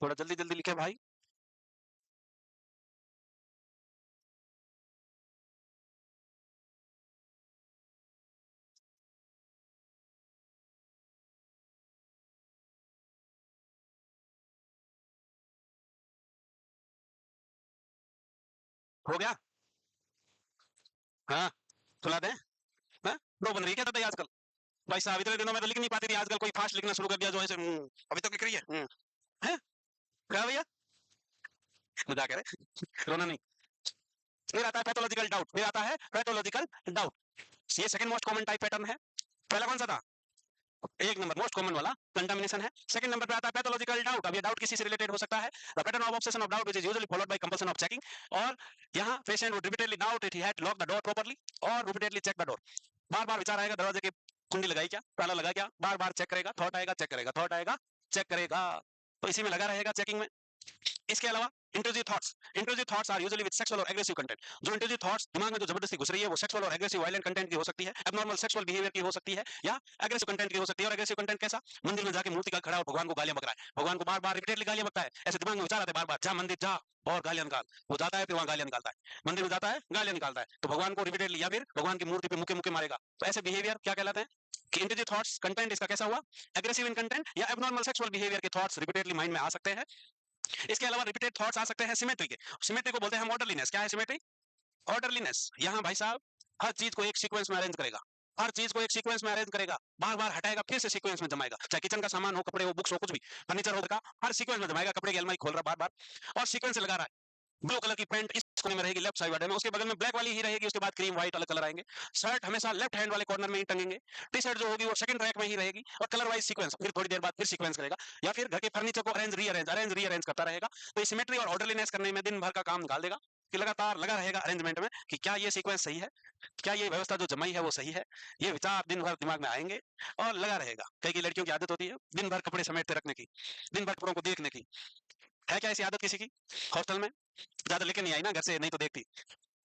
थोड़ा जल्दी जल्दी लिखे भाई। हो गया? हाँ, सुला दें? हाँ, दो बन रही है क्या दादा आजकल? भाई साहब इतने दिनों में तो लिख नहीं पाती थी, आजकल कोई फास्ट लिखना शुरू कर दिया जो ऐसे अभी तक लिख रही है। हैं? क्या भैया? मजाक है रे। रोना नहीं। फिर आता है पैथोलॉजिकल डाउट, फिर आता है पैथोलॉजिकल डाउट। ये second most common type pattern है। पहला कौन सा था? एक नंबर मोस्ट कॉमन वाला कंटामिनेशन है। सेकंड नंबर पे आता है पैथोलॉजिकल डाउट। अब ये डाउट किसी से रिलेटेड हो सकता है। The pattern of obsession of doubt which is usually followed by compulsion of checking. और यहाँ patient would repeatedly doubt it he had lock the door properly, और रिपीटेडली चेक द डोर। बार बार विचार आएगा दरवाजे की कुंडी लगाई क्या, ताला लगा क्या, बार बार चेक करेगा, थॉट आएगा चेक करेगा, थॉट आएगा चेक करेगा, तो इसी में लगा रहेगा चेकिंग में। इसके अलावा intrusive thoughts, intrusive thoughts are usually with sexual और एग्रेसिव कंटेंट। जो इंट्रूसिव थॉट्स दिमाग में जो जबरदस्ती घुस रही है वो सेक्सुअल और एग्रेसिव वायलेंट कंटेंट की हो सकती है, एबनॉर्मल सेक्सुअल बिहेवियर की हो सकती है, या एग्रेसिव कंटेंट की हो सकती है। और एग्रेसिव कंटेंट कैसा? मंदिर में जाके मूर्ति का खड़ा और भगवान को गालियां बक रहा है, भगवान को बार बार रिपीटेडली गालियां बकता है, ऐसे दिमाग में विचार आते हैं बार बार, जा मंदिर जा और गालियां निकाल। वो जाता है फिर वहां गालियां निकालता है, मंदिर में जाता है गालियां निकालता है, तो भगवान को रिपीटेडली या फिर भगवान की मूर्ति पे मुके मुके मारेगा। तो ऐसे बिहेवियर क्या कहलाते हैं? कि इंट्रूसिव थॉट्स कंटेंट इसका कैसा हुआ? एग्रेसिव इन कंटेंट या एबनॉर्मल सेक्सुअल बिहेवियर के थॉट्स रिपीटेडली माइंड में आ सकते हैं। इसके अलावा रिपीटेड थॉट्स आ सकते हैं सिमेट्री के। सिमेट्री को बोलते हैं हम ऑर्डरलीनेस। क्या है सिमेट्री? ऑर्डरलीनेस। यहाँ भाई साहब हर चीज को एक सीक्वेंस में अरेंज करेगा, हर चीज को एक सीक्वेंस में अरेंज करेगा, बार बार हटाएगा फिर से सीक्वेंस में जमाएगा, चाहे किचन का सामान हो, कपड़े हो, बुक्स हो, कुछ भी फर्नीचर होगा, हर सीक्वेंस में जमाएगा। कपड़े की अलमारी खोल रहा बार बार और सीक्वेंस से लगा रहा है। ब्लू कलर की पैंट इस कोने में रहेगी लेफ्ट साइड में, उसके बगल में ब्लैक वाली ही रहेगी, उसके बाद क्रीम व्हाइट अलग कलर आएंगे। शर्ट हमेशा लेफ्ट हैंड वाले कॉर्नर में ही टंगेंगे। टी शर्ट जो होगी वो सेकंड रैक में ही रहेगी, और कलर वाइज सीक्वेंस, फिर थोड़ी देर बाद फिर सीक्वेंस करेगा, या फिर घर के फर्नीचर को अरेंज रीअरेंज करता रहेगा। तो सिमेट्री और ऑर्डरलीनेस करने में दिन भर का काम निकाल देगा, कि लगातार लगा रहेगा अरेंजमेंट में कि क्या ये सीक्वेंस सही है, क्या ये व्यवस्था जो जमाई है वो सही है। ये विचार दिन भर दिमाग में आएंगे और लगा रहेगा। कई की लड़कियों की आदत होती है दिन भर कपड़े समेटते रखने की, दिन भर कपड़ों को देखने की। है क्या ऐसी आदत किसी की हॉस्टल में? ज्यादा लेके नहीं आई ना घर से, नहीं तो देखती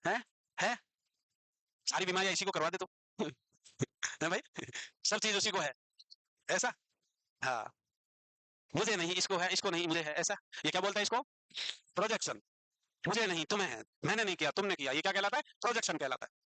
है। है? सारी बीमारियां इसी को करवा दे तो। है भाई? सब चीज उसी को है, ऐसा? हाँ, मुझे नहीं इसको है, इसको नहीं मुझे है, ऐसा? ये क्या बोलता है इसको? प्रोजेक्शन। मुझे नहीं तुम्हें है, मैंने नहीं किया तुमने किया, ये क्या कहलाता है? प्रोजेक्शन कहलाता है।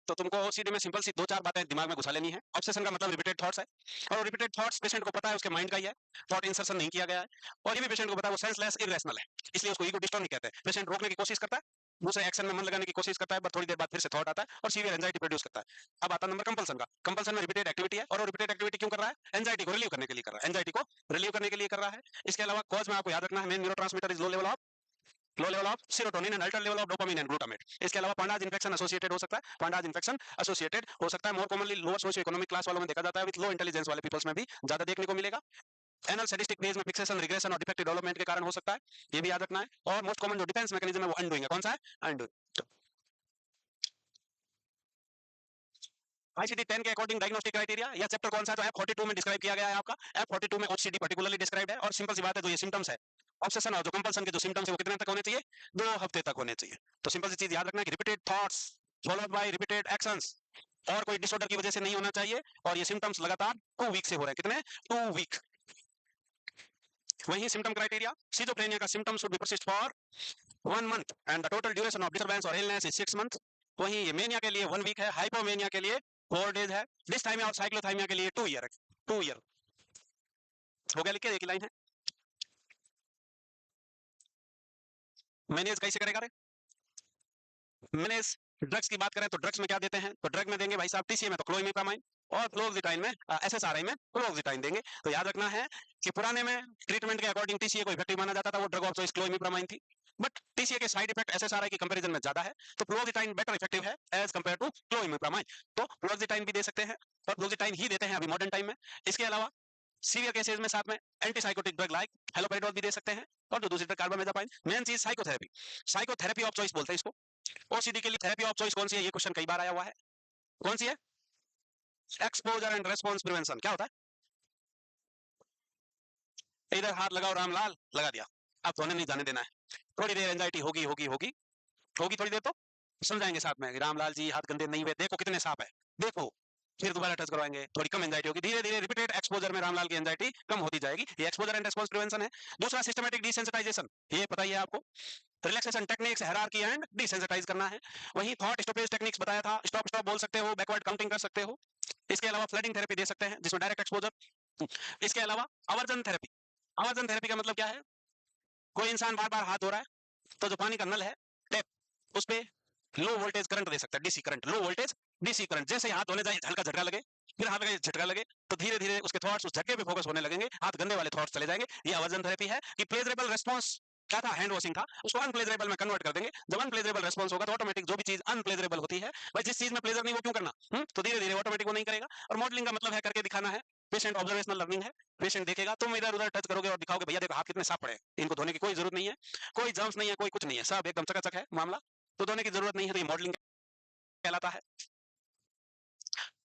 तो तुमको ओसीडी में सिंपल सी दो चार बातें दिमाग में घुसा लेनी है। ऑब्सेशन का मतलब रिपीटेड थॉट्स है, और रिपीटेड थॉट्स पेशेंट को पता है उसके माइंड का ही है, थॉट इंसर्शन नहीं किया गया है, और ये भी पेशेंट को पता है वो सेंसलेस इरेशनल है, इसलिए उसको ईगो डिस्टॉर्ट नहीं कहते। पेशेंट रोकने की कोशिश करता है, दूसरे एक्शन में मन लगाने की कोशिश करता है, पर थोड़ी देर बाद फिर से थॉट आता है और सीवियर एंजाइटी प्रोड्यूस करता है। अब आता नंबर कंपल्सन का। कंपल्सन में रिपीटेड एक्टिविटी है, और वो रिपीटेड एक्टिविटी क्यों कर रहा है? एंजाइटी को रिलीव करने के लिए कर रहा है, एंजाइटी को रिलीव करने के लिए कर रहा है। इसके अलावा कॉज में आपको याद रखना है, main neurotransmitter is low level of serotonin and alter level of dopamine and glutamate. इसके अलावा पांडाज इन्फेक्शन एसोसिएटेड हो सकता है, पांडाज इन्फेक्शन एसोसिएटेड हो सकता है। More commonly lower socio economic class वालों में देखा जाता है, विद लो इंटेलिजेंस वाले पीपल्स में भी ज्यादा देखने को मिलेगा। एनल सैडिस्टिक फेज में फिक्सेशन, रिग्रेशन और डिफेक्टिव डेवलपमेंट के कारण हो सकता है, ये भी याद रखना है। और मोस्ट कॉमन जो डिफेंस मैकेनिज्म है वो अनडूइंग है। कौन सा है? अनडूइंग। आईसीडी 10 के अकॉर्डिंग डायग्नोस्टिक क्राइटेरिया, या चैप्टर कौन सा है? तो F42 में डिस्क्राइब किया गया है आपका। F42 में ओसीडी पर्टिकुलरली डिस्क्राइब्ड है, और सिंपल सी बात है, जो ये सिम्टम्स है ऑब्सेशन और जो कंपल्सन के जो सिम्टम्स है वो कितने तक होने चाहिए? 2 हफ्ते तक होने चाहिए। तो सिंपल सी चीज याद रखना है कि repeated thoughts followed by repeated actions, और कोई डिसऑर्डर की वजह से नहीं होना चाहिए, और ये सिम्टम्स लगातार 2 वीक से हो रहे हैं। कितने? 2 वीक। वही सिम्टम क्राइटेरिया, सिजोफ्रेनिया का symptom should be persist for 1 month and the total duration of disturbance और इलनेस इज 6 मंथ। वही ये मेनिया के लिए 1 वीक है, हाइपोमेनिया के लिए 4 डेज है, डिस्थाइमिया और साइक्लोथाइमिया के लिए 2 ईयर है। 2 ईयर हो गया। लिख के एक लाइन है। मैनेज कैसे करेगा रे? मैनेज ड्रग्स की बात करें तो ड्रग्स में क्या देते हैं? तो ड्रग में देंगे भाई साहब, टीसीए में तो क्लोइमिप्रामाइन, और फ्लोक्सिटाइन में एसएसआरआई में फ्लोक्सिटाइन देंगे। तो याद रखना है कि पुराने में ट्रीटमेंट के अकॉर्डिंग टीसीए को इफेक्टिव माना जाता था, वो ड्रग ऑफ चॉइस क्लोइमिप्रामाइन थी, बट टीसीए के साइड इफेक्ट एसएसआरआई की कंपैरिजन में ज्यादा है, तो फ्लोक्सिटाइन बेटर इफेक्टिव है एज कंपेयर टू क्लोइमिप्रामाइन। तो फ्लोक्सिटाइन भी दे सकते हैं, और फ्लोक्सिटाइन ही देते हैं अभी मॉडर्न टाइम में। इसके अलावा सीवियर केसेस में साथ में एंटीसाइकोटिक ड्रग लाइक हेलोपेरिडोल भी दे सकते हैं, और जो दूसरी ड्रग कार्बामेजापाइन। मेन चीज साइकोथेरेपी, साइकोथेरेपी ऑफ चॉइस बोलते हैं इसको। ओसीडी के लिए थेरेपी ऑफ चॉइस कौन सी है? ये क्वेश्चन कई बार आया हुआ है। कौन सी है? Exposure and response prevention. क्या होता है? इधर हाथ लगाओ रामलाल, लगा दिया, अब तो नहीं जाने देना है। थोड़ी देर एंजाइटी होगी होगी होगी होगी, थोड़ी देर तो समझाएंगे साथ में, रामलाल जी हाथ गंदे नहीं हुए, देखो कितने साफ है, देखो। फिर दोबारा टच करवाएंगे, थोड़ी कम एंजाइटी होगी, धीरे धीरे रिपीटेड एक्सपोजर में रामलाल की एंजाइटी कम होती जाएगी। ये एक्सपोजर एंड रेस्पॉन्स प्रिवेंशन है। दूसरा सिस्टमैटिक डिसेंसिटाइजेशन, ये पता ही है आपको। Relaxation techniques, hierarchy and desensitise करना है। वही थॉट स्टॉपेज टेक्निक्स बताया था, स्टॉप स्टॉप बोल सकते हो, बैकवर्ड काउंटिंग कर सकते हो। इसके अलावा फ्लडिंग थेरेपी दे सकते हैं, जिसमें डायरेक्ट एक्सपोजर। इसके अलावा अवर्जन थेरेपी, अवर्जन थेरेपी का मतलब क्या है? कोई इंसान बार बार हाथ धो रहा है, तो जो पानी का नल है टैप, उस पे लो वोल्टेज करंट दे सकता है, DC current, low voltage DC current. जैसे ही हाथ धोने जाए हल्का झटका लगे, फिर हाथ लगे झटका लगे, तो धीरे धीरे उसके थॉट्स उस झटके पे फोकस होने लगेंगे, हाथ गंदे वाले थॉट्स चले जाएंगे। ये अवर्जन थेरेपी है। कि प्लेजरेबल रेस्पॉन्स क्या था? हैंड वॉशिंग था, उसको अनप्लेजरेबल में कन्वर्ट कर देंगे। जब अनप्लेजरेबल रेस्पॉन्स होगा तो ऑटोमेटिक जो भी चीज अनप्लेजरेबल होती है, भाई जिस चीज में प्लेजर नहीं वो क्यों करना, तो धीरे धीरे ऑटोमेटिक वो नहीं करेगा। और मॉडलिंग का मतलब है करके दिखाना है। पेशेंट ऑब्जर्वेशनल लर्निंग है, पेशेंट देखेगा, तुम इधर उधर टच करोगे और दिखाओगे भैया देखो हाथ कितने साफ पड़े, इनको धोने की कोई जरूरत नहीं है, कोई जर्म्स नहीं है, कोई कुछ नहीं है, सब एकदम चकाचक है मामला, तो धोने की जरूरत नहीं है। तो ये मॉडलिंग कहलाता है।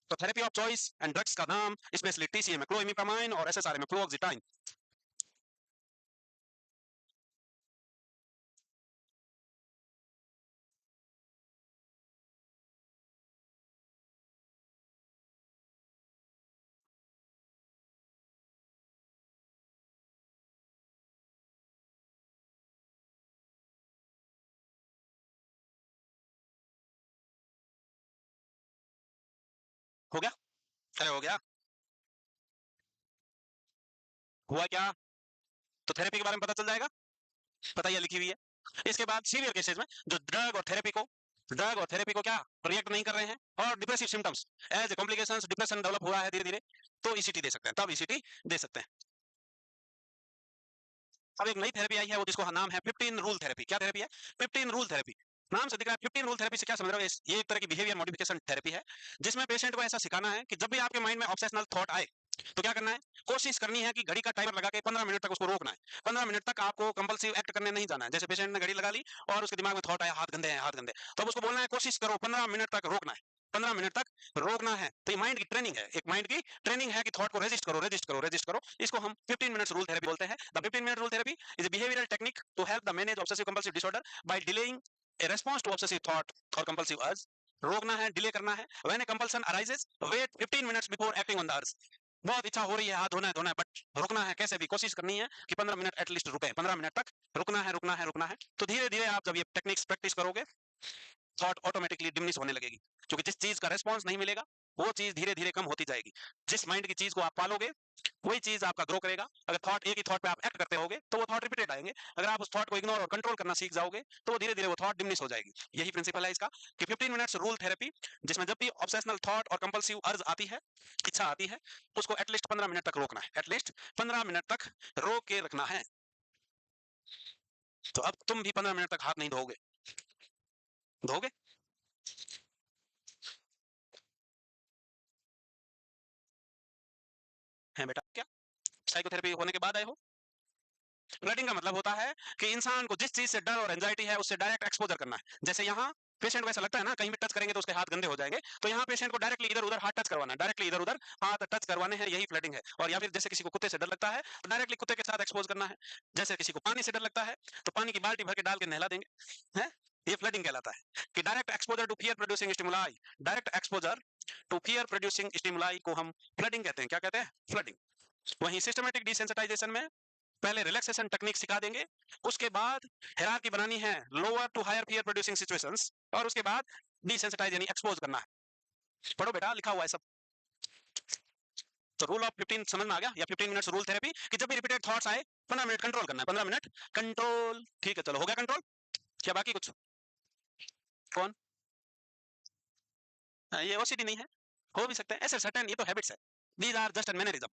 तो therapy of choice and drugs का नाम स्पेशली टीसीए में क्लोइमिप्रामाइन और एसएसआरआई में फ्लोक्सिटाइन। हो गया? अरे हो गया। हुआ क्या? तो थेरेपी के बारे में पता चल जाएगा, पता ही लिखी हुई है। इसके बाद सीवियर केसेस में जो ड्रग और थेरेपी को क्या रिएक्ट नहीं कर रहे हैं, और depressive symptoms as complications, depression develop हो रहा है धीरे धीरे, तो ईसीटी दे सकते हैं, तब ईसीटी दे सकते हैं। अब एक नई थेरेपी आई है, वो जिसको नाम है 15 रूल थेरेपी। क्या थेरेपी है? 15 रूल थेरेपी। नाम से दिख रहा है 15 रूल थेरेपी से क्या समझ रहे हो? ये एक तरह की बिहेवियर मॉडिफिकेशन थेरेपी है, जिसमें पेशेंट को ऐसा सिखाना है कि जब भी आपके माइंड में ऑब्सेशनल थॉट आए, तो क्या करना है? कोशिश करनी है कि घड़ी का टाइमर लगा के 15 मिनट तक उसको रोकना है। 15 मिनट तक आपको कंपल्सिव एक्ट करने नहीं जाना है। जैसे पेशेंट ने घड़ी लगा ली और उसके दिमाग में थॉट आया हाथ गंदे हैं, हाथ गंदे, तो अब उसको बोलना है कोशिश करो 15 मिनट तक रोकना है, 15 मिनट तक रोकना है। तो ये माइंड की ट्रेनिंग है, एक माइंड की ट्रेनिंग है कि थॉट को रेजिस्ट करो, रेजिस्ट करो, रेजिस्ट करो। इसको हम 15 मिनट्स रूल थेरेपी बोलते हैं। The 15 minute rule therapy is a behavioural technique to help the manage obsessive compulsive disorder by delaying a response to obsessive thought और कंपल्सिव अर्ज। रोकना है, डिले करना है। When a compulsion arises, wait 15 minutes before acting on the urge. बहुत इच्छा हो रही है, हाथ धोना है धोना है, बट रुकना है, कैसे भी कोशिश करनी है कि 15 मिनट एटलीस्ट रुके, 15 मिनट तक रुकना है, रुकना है, रुकना है। तो धीरे धीरे आप जब ये टेक्निक्स प्रैक्टिस करोगे, थॉट ऑटोमेटिकली डिमिनिश होने लगेगी, क्योंकि जिस चीज का रेस्पॉन्स नहीं मिलेगा वो चीज धीरे धीरे कम होती जाएगी। जिस माइंड की चीज को आप पालोगे वही चीज आपका ग्रो करेगा। अगर थॉट एक ही थॉट पे आप एक्ट करते होगे तो वो थॉट रिपीटेड आएंगे। अगर आप उस थॉट को इग्नोर और कंट्रोल करना सीख जाओगे तो वो धीरे धीरे वो थॉट डिमिनिश हो जाएगी। यही प्रिंसिपल है इसका कि 15 मिनट्स रूल थेरेपी, जिसमें जब भी ऑब्सेशनल थॉट और कंपल्सिव अर्ज आती है, इच्छा आती है, उसको एटलीस्ट 15 मिनट तक रोकना है। एटलीस्ट 15 मिनट तक रोक के रखना है। तो अब तुम भी 15 मिनट तक हाथ नहीं धोगे, धोगे? है बेटा क्या साइकोथेरेपी होने के बाद आए हो? फ्लडिंग का मतलब होता है कि इंसान को जिस चीज से डर और एंजाइटी है उससे डायरेक्ट एक्सपोजर करना है। जैसे यहाँ पेशेंट को ऐसा लगता है ना कहीं भी टच करेंगे तो उसके हाथ गंदे हो जाएंगे, तो यहाँ पेशेंट को डायरेक्टली इधर उधर हाथ टच करवाना है, डायरेक्टली इधर उधर हाथ टच करवाने हैं, यही फ्लडिंग है। और या फिर जैसे किसी को कुत्ते से डर लगता है तो डायरेक्टली कुत्ते के साथ एक्सपोज करना है। जैसे किसी को पानी से डर लगता है तो पानी की बाल्टी भर के डाल के नहला देंगे, है ये फ्लडिंग कहलाता है। कि direct exposure to fear producing stimuli, direct exposure to fear producing stimuli को हम फ्लडिंग कहते हैं। क्या कहते हैं? फ्लडिंग। वहीं सिस्टमेटिक डिसेंसिटाइजेशन में पहले रिलैक्सेशन टेक्निक सिखा देंगे, उसके बाद हायरार्की बनानी है lower to higher fear producing situations, और उसके बाद डिसेंसिटाइज यानी एक्सपोज करना है। पढ़ो बेटा, लिखा हुआ है सब। तो रूल ऑफ 15 समझ में आ गया, या 15 मिनट्स रूल थेरेपी कि जब भी रिपीटेड थॉट्स आए 15 मिनट कंट्रोल करना है, 15 मिनट कंट्रोल। ठीक है, चलो हो गया कंट्रोल। क्या बाकी कुछ? कौन? ये ओसीडी नहीं है, हो भी सकते हैं ऐसे सर्टेन, ये तो हैबिट्स है। These are just an mannerism.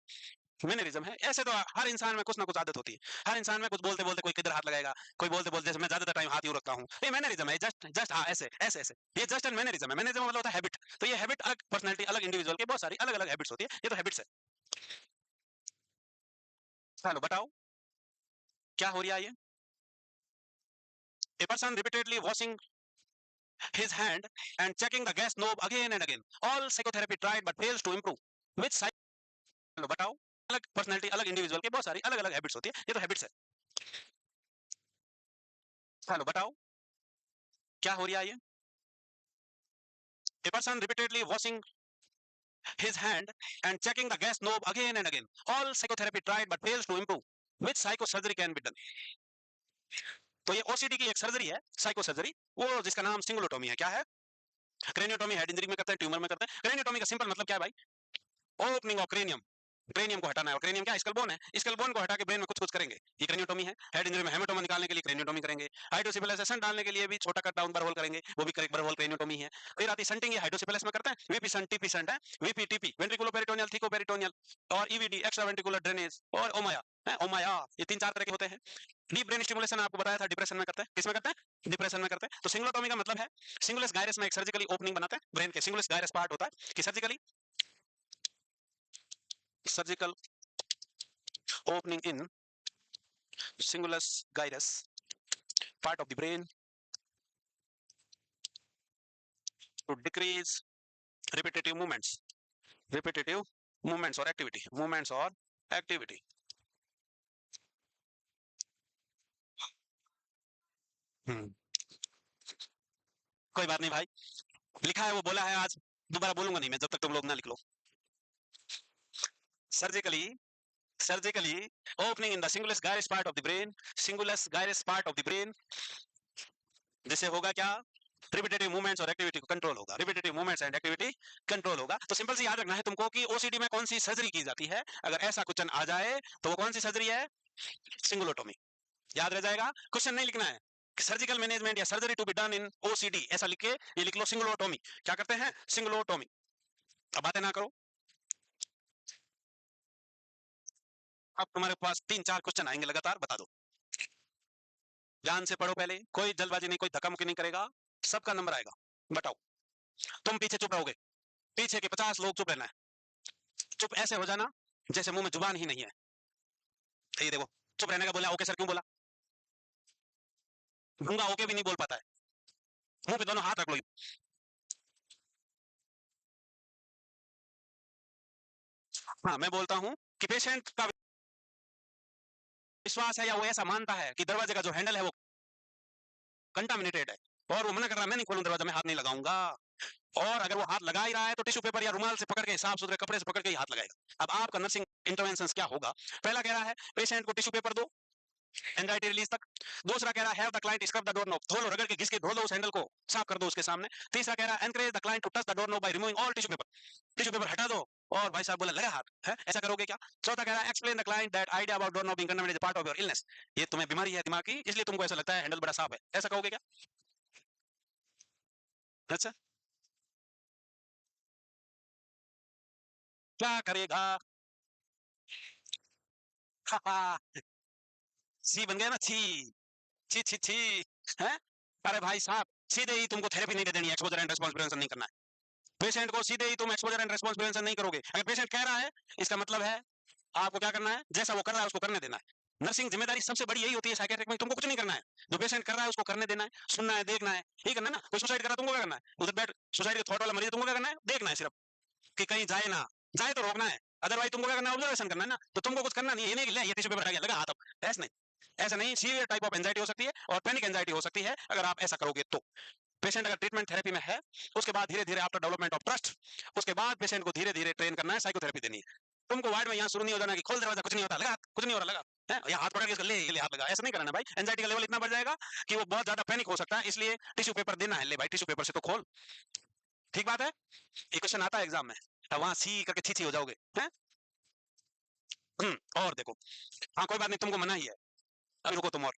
Mannerism है, ऐसे तो हर इंसान में कुछ ना कुछ आदत होती है। हर इंसान में कुछ बोलते बोलते कोई किधर हाथ लगाएगा, कोई बोलते बोलते, जैसे मैं ज्यादातर टाइम हाथ यूं रखता हूँ, ये मैनरिज्म है। जस्ट जस्ट हाँ ऐसे ऐसे ऐसे, ये जस्ट एन मैनरिज्म है। मैनरिज्म मतलब होता है हैबिट। तो ये हैबिट अलग पर्सनैलिटी, अलग इंडिविजुअल की बहुत सारी अलग अलग हैबिट्स होती है, ये तो हैबिट्स है। चलो बताओ क्या हो रहा है ये? A person repeatedly washing his hand and checking the gas knob again and again. All psychotherapy tried but fails to improve. Which psych? चलो बताओ, अलग पर्सनैलिटी, अलग इंडिविजुअल की बहुत सारी अलग अलग हैबिट्स होती है, ये तो हैबिट्स है। चलो बताओ क्या हो रहा है ये? A person repeatedly washing his hand and checking the gas knob again and again. All psychotherapy tried but fails to improve. Which psycho surgery can be done? तो ये ओसीडी की एक सर्जरी है, साइको सर्जरी, वो जिसका नाम सिंगुलोटोमी है। क्या है? क्रेनियोटोमी हेड इंजरी में करते हैं, ट्यूमर में करते हैं। क्रेनियोटोमी का सिंपल मतलब क्या है भाई? ओपनिंग ऑफ क्रेनियम, क्रेनियम को हटाना है। और क्रेनियम क्या? स्कल बोन है, स्कल बोन को हटा के ब्रेन में कुछ कुछ करेंगे, ये क्रेनियोटोमी है। हेड इंजरी में हेमेटोमा निकालने के लिए क्रेनियोटोमी करेंगे। हाइड्रोसिफिलिसेशन डालने के लिए भी छोटा कट डाउन बरहोल करेंगे, वो भी करेक्ट बरहोल क्रेनियोटोमी है। फिर आती संटिंग, ये हाइड्रोसिफिलिस में करते हैं। वीपी संट, टीपी संट है, वीपी टीपी वेंट्रिकुलोपेरिटोनियल, थिकोपेरिटोनियल, और ईवीडी एक्स्ट्रा वेंट्रिकुलर ड्रेनेज, और ओमाया है, ओमाया। ये तीन चार तरह के होते हैं। डीप ब्रेन स्टिमुलेशन आपको बताया था, डिप्रेशन में करते हैं। किसमें करते हैं? डिप्रेशन में करते हैं। तो सिंगुलोटोमी का मतलब है सिंगुलस गायरस में एक सर्जिकली ओपनिंग बनाते हैं ब्रेन के। सिंगुलस गायरस पार्ट होता है कि surgically, surgical opening in cingulus gyrus part of the brain to decrease repetitive movements, repetitive movements or activity, movements or activity. कोई बात नहीं भाई, लिखा है वो बोला है, आज दोबारा बोलूंगा नहीं मैं जब तक तुम लोग ना लिख लो। Surgically, surgically opening in the cingulus gyrus part of the brain, cingulus gyrus part of the brain, जिससे होगा क्या? रिपीटेटिव मूवमेंट्स और एक्टिविटी को कंट्रोल होगा, repetitive movements and activity control होगा। तो सिंपल से याद रखना है तुमको कि ओसीडी में कौन सी सर्जरी की जाती है। अगर ऐसा क्वेश्चन आ जाए तो वो कौन सी सर्जरी है? सिंगुलोटोमी। याद रह जाएगा, क्वेश्चन नहीं लिखना है सर्जिकल मैनेजमेंट या surgery to be done in OCD, ऐसा लिख के ये लिख लो सिंगुलोटोमी। क्या करते हैं? सिंगुलोटोमी। अब बातें ना करो, अब तुम्हारे पास तीन चार क्वेश्चन आएंगे लगातार, बता दो। ध्यान से पढ़ो पहले, कोई जल्दबाजी नहीं, कोई धक्का मुक्की नहीं करेगा, सबका नंबर आएगा। बताओ, तुम पीछे चुप रहोगे, पीछे के 50 लोग चुप रहना है। चुप ऐसे हो जाना जैसे मुंह में जुबान ही नहीं है। ये देखो, चुप रहने का बोला, ओके सर क्यों बोला? गूंगा ओके भी नहीं बोल पाता है। मुंह पे दोनों हाथ रख लो। हाँ मैं बोलता हूं कि पेशेंट का विश्वास है या वो ऐसा मानता है कि दरवाजे का जो हैंडल है वो कंटामिनेटेड है, और वो मना कर रहा है मैं नहीं खोलूं दरवाजा, मैं हाथ नहीं लगाऊंगा। और अगर वो हाथ लगा ही रहा है तो टिश्यू पेपर या रुमाल से पकड़ के, साफ सुथरे कपड़े से पकड़ के ही हाथ लगाएगा। अब आपका नर्सिंग इंटरवेंशन क्या होगा? पहला कह रहा है पेशेंट को टिश्यू पेपर दो, एंजाइटी रिलीज तक। दूसरा कह रहा है have the client scrub the door knob, धो लो, रगड़ के घिस के धो लो उस हैंडल को, साफ कर दो उसके सामने। तीसरा कह रहा है encourage the client to touch the door knob by removing all tissue paper, tissue paper हटा दो। और भाई साहब बोला लगा हाथ है, ऐसा करोगे क्या? चौथा कह रहा है explain the client that idea about door knob being contaminated part of your illness, ये तुम्हें बीमारी है दिमाग की, इसलिए तुमको ऐसा लगता है हैंडल बड़ा साफ है, ऐसा कहोगे क्या? अच्छा, क्या करेगा? सी बन गया ना, छी छी छी छी, है? अरे भाई साहब, सीधे ही तुमको थेरेपी नहीं दे देनी, एक्सपोजर एंड रिस्पांस प्रिवेंशन नहीं करना है। पेशेंट को सीधे ही तुम एक्सपोजर एंड रिस्पांस प्रिवेंशन नहीं करोगे। अगर पेशेंट कह रहा है, इसका मतलब है आपको क्या करना है, जैसा वो कर रहा है उसको करने देना है। नर्सिंग जिम्मेदारी सबसे बड़ी यही होती है साइकियाट्रिक में, तुमको कुछ नहीं करना है, जो पेशेंट कर रहा है उसको करने देना है, सुनना है, देखना है, यही करना है ना। कोई सुसाइड कर रहा है, तुमको क्या करना है? उधर बैठ, सुसाइड के थॉट वाला मरीज, तुमको क्या करना है? देखना है सिर्फ, कि कहीं जाए ना जाए तो रोकना है। अदरवाइज तुमको क्या करना है? ऑब्जर्वेशन करना है ना। तो तुमको कुछ करना नहीं है, ये नहीं कि ले ये टिश्यू पेपर हटा गया लगा हाथ, अब ऐसा नहीं, ऐसा नहीं। सीवियर टाइप ऑफ एंजाइटी हो सकती है और पैनिक एंजाइटी हो सकती है अगर आप ऐसा करोगे तो। पेशेंट अगर ट्रीटमेंट थेरेपी में है, उसके बाद धीरे धीरे आफ्टर डेवलपमेंट ऑफ ट्रस्ट, उसके बाद पेशेंट को धीरे धीरे ट्रेन करना है, साइकोथेरेपी देनी है। तुमको वार्ड में यहाँ शुरू नहीं हो जाना कि खोल दरवाजा, कुछ नहीं होता, लगा कुछ नहीं हो रहा, लगा है, या हाथ पकड़ के ले ये ले हाथ लगा, ऐसा नहीं करना भाई। एंजाइटी का लेवल इतना बढ़ जाएगा कि वो बहुत ज्यादा पैनिक हो सकता है, इसलिए टिश्यू पेपर देना है, ले भाई टिश्यू पेपर से तो खोल। ठीक बात है। एक क्वेश्चन आता है एग्जाम में, अब वहां सी करके छी हो जाओगे हैं। और देखो, हाँ कोई बात नहीं, तुमको मना ही है, अभी रुको तुम। और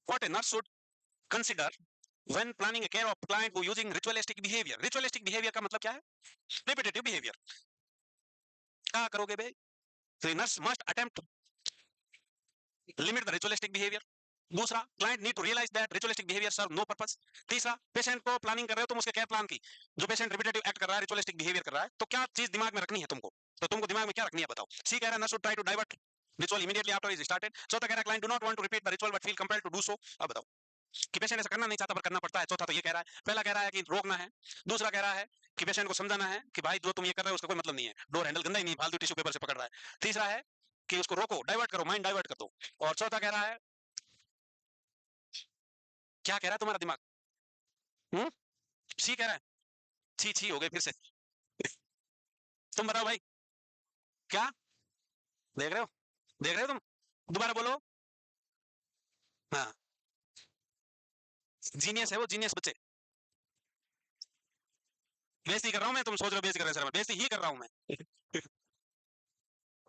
what a nurse should consider when planning a care of client who using ritualistic behavior, ritualistic behavior का मतलब क्या है? repetitive behavior। क्या करोगे बे? तो nurse must attempt limit the ritualistic behavior। दूसरा, client need to realize that ritualistic behavior serve no purpose। तीसरा, patient को प्लानिंग कर रहे हो तुम, उसके केयर प्लान की, जो पेशेंट रिपीटेटिव एक्ट कर रहा है, रिचुअलिस्टिक बिहेवियर कर रहा है, तो क्या चीज दिमाग में रखनी है तुमको? तो तुमको दिमाग में क्या रखनी है बताओ? सी कह रहा है nurse should try to divert ritual immediately after is started. चौथा कह रहा है client do not want to repeat the ritual but feel compelled to do so. अब बताओ कि पेशेंट ऐसा करना नहीं चाहता पर करना पड़ता है। चौथा तो ये कह रहा है, पहला कह रहा है कि रोकना है, दूसरा कह रहा है कि पेशेंट को समझाना है कि भाई जो तुम ये कर रहे हो उसका कोई मतलब नहीं है, डोर हैंडल गंदा ही नहीं, फालतू टिश्यू पेपर से पकड़ रहा है। तीसरा है कि उसको रोको, डाइवर्ट करो, माइंड डाइवर्ट कर दो। और चौथा कह रहा है, क्या कह रहा है तुम्हारा दिमाग? हम्म, सी कह रहा है, छी छी हो गए फिर से। तुम बताओ भाई, क्या देख रहे हो? देख रहे हो तुम? दोबारा बोलो। हाँ, जीनियस है वो, जीनियस बच्चे। बेइज्जती कर रहा हूँ मैं, तुम सोच रहे हो बेइज्जती कर रहे हो, सर बेइज्जती ही कर रहा हूँ मैं।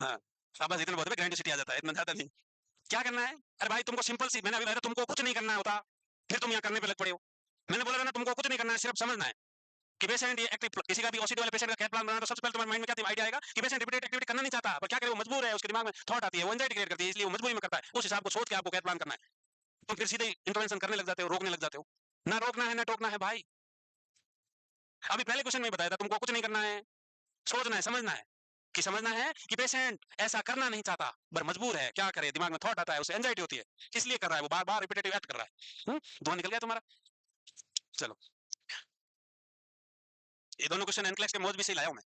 हाँ, अब बस इतना बहुत है, ग्रैंडिसिटी आ जाता है, इतना ज्यादा नहीं। क्या करना है? अरे भाई तुमको सिंपल सी, मैंने अभी बताया तुमको कुछ नहीं करना होता, फिर तुम यहाँ करने पे लग पड़े हो। मैंने बोला ना तुमको कुछ नहीं करना है, सिर्फ समझना है कि पेशेंट ये एक्टिव, किसी का भी ओसीडी वाले पेशेंट का केयर प्लान बनाना, तो सबसे पहले तुम्हारे माइंड में क्या आइडिया आएगा कि पेशेंट रिपीटेड एक्टिविटी करना नहीं चाहता, पर क्या करे, वो मजबूर है, उसके दिमाग में थॉट आती है, वो एंजाइटी क्रिएट करती है, इसलिए वो मजबूरी में करता है। उस हिसाब को सोच के आपको केयर प्लान करना है। तो फिर सीधे इंटरवेंशन करने लग जाते हो, रोकने लग जाते हो। ना रोकना है ना टोकना है भाई। अभी पहले क्वेश्चन में बताया था तुमको कुछ नहीं करना है, सोचना है, समझना है, कि समझना है कि पेशेंट ऐसा करना नहीं चाहता पर मजबूर है, क्या करे, दिमाग में थॉट आता है, उसे एंजाइटी होती है, इसलिए कर रहा है, वो बार बार रिपीटेटिव एक्ट कर रहा है। धुआं निकल गया तुम्हारा। चलो, ये दोनों क्वेश्चन एनक्लेक्स के मौज भी से लाया हूं मैं,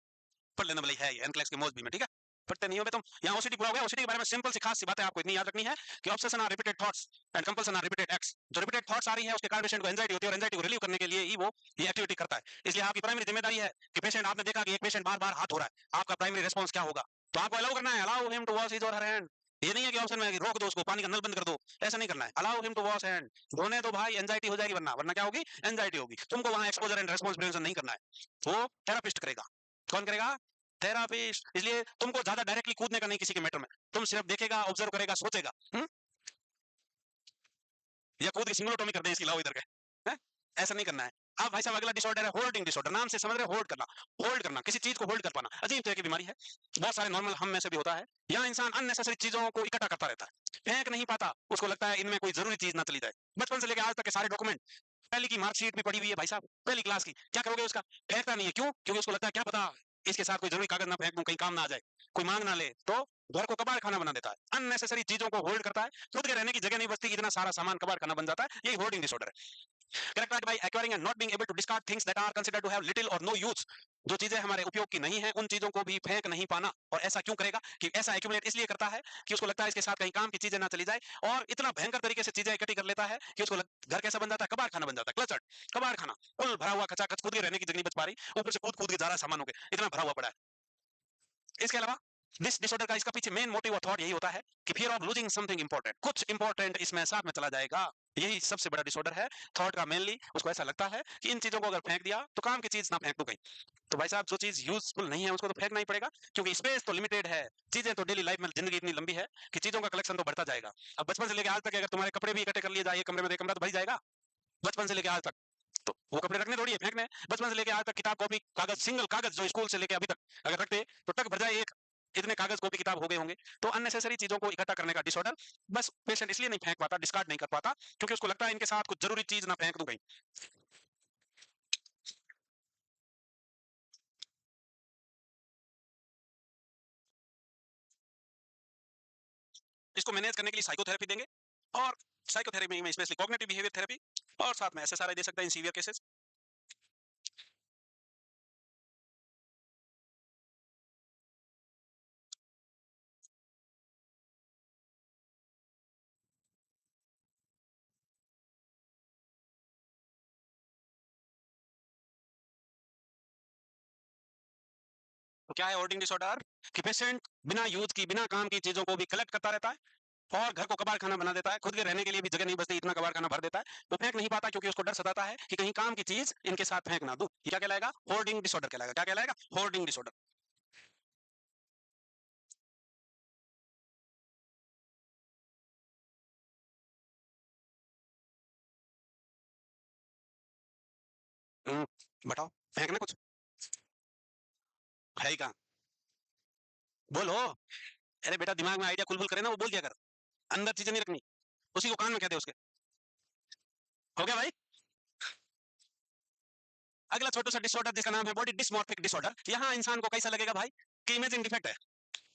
पढ़ लेना भले, है ये एनक्लेक्स के मौज भी में, ठीक है? पढ़ते नहीं हो तुम, यहाँ ओसीडी पूरा हो गया। ओसीडी के बारे में सिंपल सी खास सी बातें आपको इतनी याद रखनी है कि obsession are repeated thoughts and compulsion are repeated acts. जो रिपीटेड थॉट्स आ रही है उसके कारण पेशेंट को एंजाइटी होती है, और एंजाइटी को रिलीव करने के लिए ही वो ये एक्टिविटी करता है। इसलिए आपकी प्राइमरी जिम्मेदारी है कि पेशेंट, आपने देखा कि एक पेशेंट बार बार हाथ हो रहा है, आपका प्राइमरी रिस्पॉन्स क्या होगा? तो आपको अलाउ करना है, allow him to wash his और हर हैंड। ये नहीं है कि ऑप्शन में कि रोक दो उसको, पानी का नल बंद कर दो, ऐसा नहीं करना है। Allow him to wash hand, धोने दो भाई, एंजाइटी हो जाएगी, वरना वरना क्या होगी? एंजाइटी होगी। तुमको वहां एक्सपोजर एंड रिस्पॉन्स प्रिवेंशन नहीं करना है, वो थेरापिस्ट करेगा। कौन करेगा? थेरापिस्ट। इसलिए तुमको ज्यादा डायरेक्टली कूदने का नहीं किसी के मैटर में, तुम सिर्फ देखेगा, ऑब्जर्व करेगा, सोचेगा। या कूद के सिंगलोटोमी कर दें इसकी, लाओ इधर के, हैं? ऐसा नहीं करना है। अब भाई साहब अगला डिसऑर्डर है होल्डिंग डिसऑर्डर, नाम से समझ रहे, होल्ड करना। होल्ड करना, किसी चीज को होल्ड कर पाना, अजीब तरह की बीमारी है, बहुत सारे नॉर्मल हम में से भी होता है। यहाँ इंसान अननेसेसरी चीजों को इकट्ठा करता रहता है, फेंक नहीं पाता, उसको लगता है इनमें कोई जरूरी चीज ना चली जाए। बचपन से लेकर आज तक के सारे डॉक्यूमेंट, पहली की मार्कशीट भी पड़ी हुई है भाई साहब, पहली क्लास की, क्या करोगे उसका? फेंकता नहीं है, क्यों? क्योंकि उसको लगता है क्या पता इसके साथ कोई जरूरी कागज ना फेंक दूं, कहीं काम ना आ जाए, कोई मांग ना ले, तो घर को कबाड़ खाना बना देता है, अननेसेसरी चीजों को होल्ड करता है, खुद के रहने की जगह नहीं बचती, इतना सारा सामान कबाड़ खाना बन जाता है, यही होल्डिंग डिसऑर्डर है। Characterized by acquiring and not being able to discard things that are considered to have little or no use। जो चीजें हमारे उपयोग की नहीं है, उन चीजों को भी फेंक नहीं पाना। और ऐसा क्यों करेगा? कि ऐसा एक्यूमुलेट इसलिए करता है कि उसको लगता है इसके साथ कहीं काम की चीजें ना चली जाए, और इतना भयंकर तरीके से चीजें इकट्ठी कर लेता है कि उसको घर कैसा बन जाता है? कबाड़ खाना बन जाता है, क्लचर्ड कबाड़ खाना, फुल भरा हुआ, खचाखच, खुद के रहने की जगह नहीं बच पा रही, ऊपर से कूद कूद के जा रहा है सामानों के, इतना भरा हुआ पड़ा है। इसके अलावा दिस डिसऑर्डर का इसका पीछे मेन मोटिव और थॉट यही होता है कि fear of losing something important, कुछ इंपॉर्टेंट इसमें साथ में चला जाएगा। यही सबसे बड़ा डिसऑर्डर है थॉट का। मेनली उसको ऐसा लगता है कि इन चीजों को अगर फेंक दिया तो काम की चीज ना फेंक दो कहीं। तो भाई साहब जो चीज यूजफुल नहीं है उसको तो फेंकना ही पड़ेगा, क्योंकि स्पेस तो लिमिटेड है। चीजें तो डेली लाइफ में जिंदगी इतनी लंबी है कि चीजों का कलेक्शन तो बढ़ता जाएगा। अब बचपन से लेकर आज तक अगर तुम्हारे कपड़े भी इकट्ठे कर लिए जाए कमरे में, तो कमरा तो भर जाएगा बचपन से लेकर आज तक। तो वो कपड़े रखने थोड़ी है, फेंकने। बचपन से लेकर आज तक किताब कॉपी कागज, सिंगल कागज जो स्कूल से लेकर अभी तक अगर रखते तो टक भर जाए एक, इतने कागज कॉपी किताब हो गए होंगे। तो अननेसेसरी चीजों को इकट्ठा करने का डिसऑर्डर। बस पेशेंट इसलिए नहीं फेंक पाता, डिस्कार्ड नहीं कर पाता, क्योंकि उसको लगता है इनके साथ कुछ जरूरी चीज ना फेंक दूं कहीं। इसको मैनेज करने के लिए साइकोथेरेपी देंगे, और साइकोथेरेपी में स्पेशली कॉग्निटिव बिहेवियर थेरेपी, और साथ में एसएसआरआई दे सकते हैं इन सीवियर केसेस। तो क्या है होर्डिंग डिसऑर्डर? कि पेशेंट बिना यूज की, बिना काम की चीजों को भी कलेक्ट करता रहता है, और घर को कबाड़ खाना बना देता है। खुद के रहने के लिए भी जगह नहीं बचती, इतना कबाड़ खाना भर देता है। वो फेंक नहीं पाता क्योंकि उसको डर सताता है कि कहीं काम की चीज इनके साथ फेंक ना दूं। ये क्या कहलाएगा? होर्डिंग डिसऑर्डर कहलाएगा। क्या कहलाएगा? Hoarding disorder. बताओ, फेंकना कुछ है ही कहाँ? बोलो। अरे बेटा, दिमाग में आइडिया कुलबुल करे ना, वो बोल दिया कर। अंदर चीजें नहीं रखनी, उसी को कान में कहते उसके। हो गया भाई? अगला छोटा सा डिसऑर्डर जिसका नाम है बॉडी डिस्मॉर्फिक डिसऑर्डर। यहाँ इंसान को कैसा लगेगा भाई कि इमेजिन डिफेक्ट है,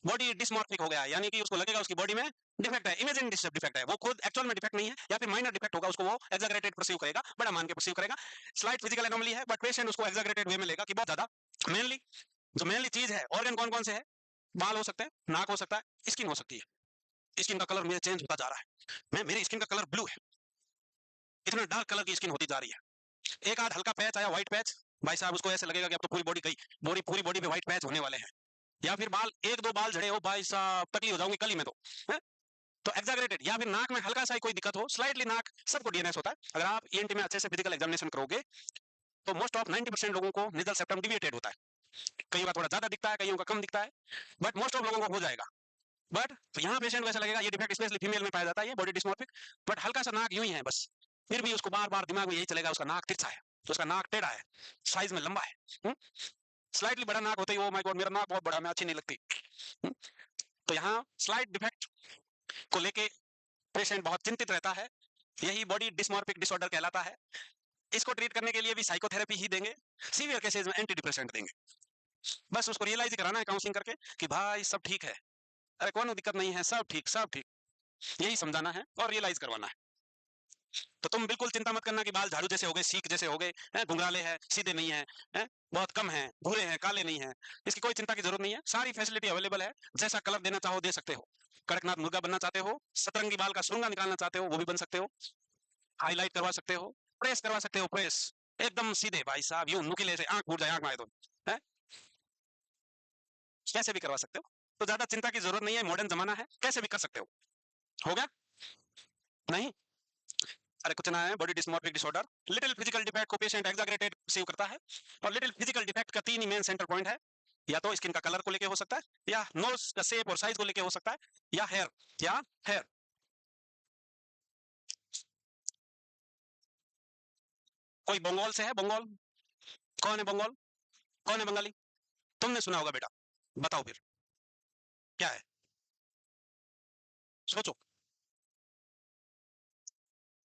बॉडी डिस्मॉर्फिक हो गया, यानी कि उसको लगेगा उसकी बॉडी में डिफेक्ट है, इमेजिन डिफेक्ट है। वो खुद एक्चुअल में डिफेक्ट नहीं है, या फिर माइनर डिफेक्ट होगा, उसको वो एक्सैगरेटेड परसीव करेगा, बड़ा मान के परसीव करेगा। स्लाइट फिजिकल एनोमली है, बट पेशेंट उसको एक्सैगरेटेड वे में लेगा कि बहुत ज्यादा। मेनली जो मेनली चीज है, ऑर्गन कौन कौन से है? बाल हो सकते हैं, नाक हो सकता है, स्किन हो सकती है। स्किन का कलर मेरा चेंज होता जा रहा है, मैं मेरी स्किन का कलर ब्लू है, इतना डार्क कलर की स्किन होती जा रही है। एक आध हल्का पैच आया, व्हाइट पैच, भाई साहब उसको ऐसे लगेगा कि अब तो पूरी बॉडी गई, पूरी बॉडी पे व्हाइट पैच होने वाले हैं। या फिर बाल, एक दो बाल झड़े हो, भाई साहब तकलीफ हो जाऊंगी कल ही में तो है? तो एक्सैगरेटेड। या फिर नाक में हल्का सा ही कोई दिक्कत हो, स्लाइटली नाक, सबको डीएनएस होता है। अगर आप ईएनटी में अच्छे से फिजिकल एग्जामिनेशन करोगे तो मोस्ट ऑफ 90% लोगों को निजल सेप्टम डिविएटेड होता है। कई बार थोड़ा ज्यादा दिखता है, कईयों का कम दिखता है, बट मोस्ट ऑफ लोगों को हो जाएगा। बट यहाँ पेशेंट को ऐसा लगेगा, ये डिफेक्ट स्पेशली फीमेल में पाया जाता है, ये बॉडी डिस्मॉर्फिक। बट हल्का सा नाक यूं ही है बस, फिर भी उसको बार बार दिमाग में यही चलेगा उसका नाक तिरछा है, तो उसका नाक टेढ़ा है, साइज में लंबा है। स्लाइटली बड़ा नाक होता है, ओ माय गॉड मेरा नाक बहुत बड़ा, मैं अच्छी नहीं लगती। हुँ? तो यहाँ स्लाइट डिफेक्ट को लेके पेशेंट बहुत चिंतित रहता है। यही बॉडी डिस्मॉर्फिक डिसऑर्डर कहलाता है। इसको ट्रीट करने के लिए भी साइकोथेरेपी ही देंगे, सीवियर केसेस में एंटी डिप्रेसेंट देंगे। बस उसको रियलाइज कराना है काउंसलिंग करके कि भाई सब ठीक है, अरे कोनो दिक्कत नहीं है, सब ठीक सब ठीक, यही समझाना है और रियलाइज करवाना है। तो तुम बिल्कुल चिंता मत करना कि बाल झाड़ू जैसे हो गए, सीक जैसे हो गए, घुंघराले हैं, सीधे नहीं है, बहुत कम है, भूरे हैं, काले नहीं है। इसकी कोई चिंता की जरूरत नहीं है, सारी फैसिलिटी अवेलेबल है। जैसा कलर देना चाहो दे सकते हो। कड़कनाथ मुर्गा बनना चाहते हो, सतरंगी बाल का सुरंगा निकालना चाहते हो, वो भी बन सकते हो। हाईलाइट करवा सकते हो, प्रेस करवा सकते हो, प्रेस एकदम सीधे भाई साहब, यूं नुकीले से आंख फूट जाए, आंख मारे तो है, कैसे भी करवा सकते हो। तो ज्यादा चिंता की जरूरत नहीं है, मॉडर्न जमाना है, कैसे भी कर सकते हो। हो गया? नहीं? अरे कुछ ना है, body dysmorphic disorder, little physical defect को पेशेंट एक्सैगरेटेड परसीव करता है। और लिटिल फिजिकल डिफेक्ट का तीन ही मेन सेंटर पॉइंट है, या तो स्किन का कलर को लेके हो सकता है, या नोज का शेप और साइज को लेके हो सकता है, या हेयर, या हेयर। कोई बंगाल से है? बंगाल? कौन है बंगाल? कौन है बंगाली? तुमने सुना होगा बेटा, बताओ फिर क्या है, सोचो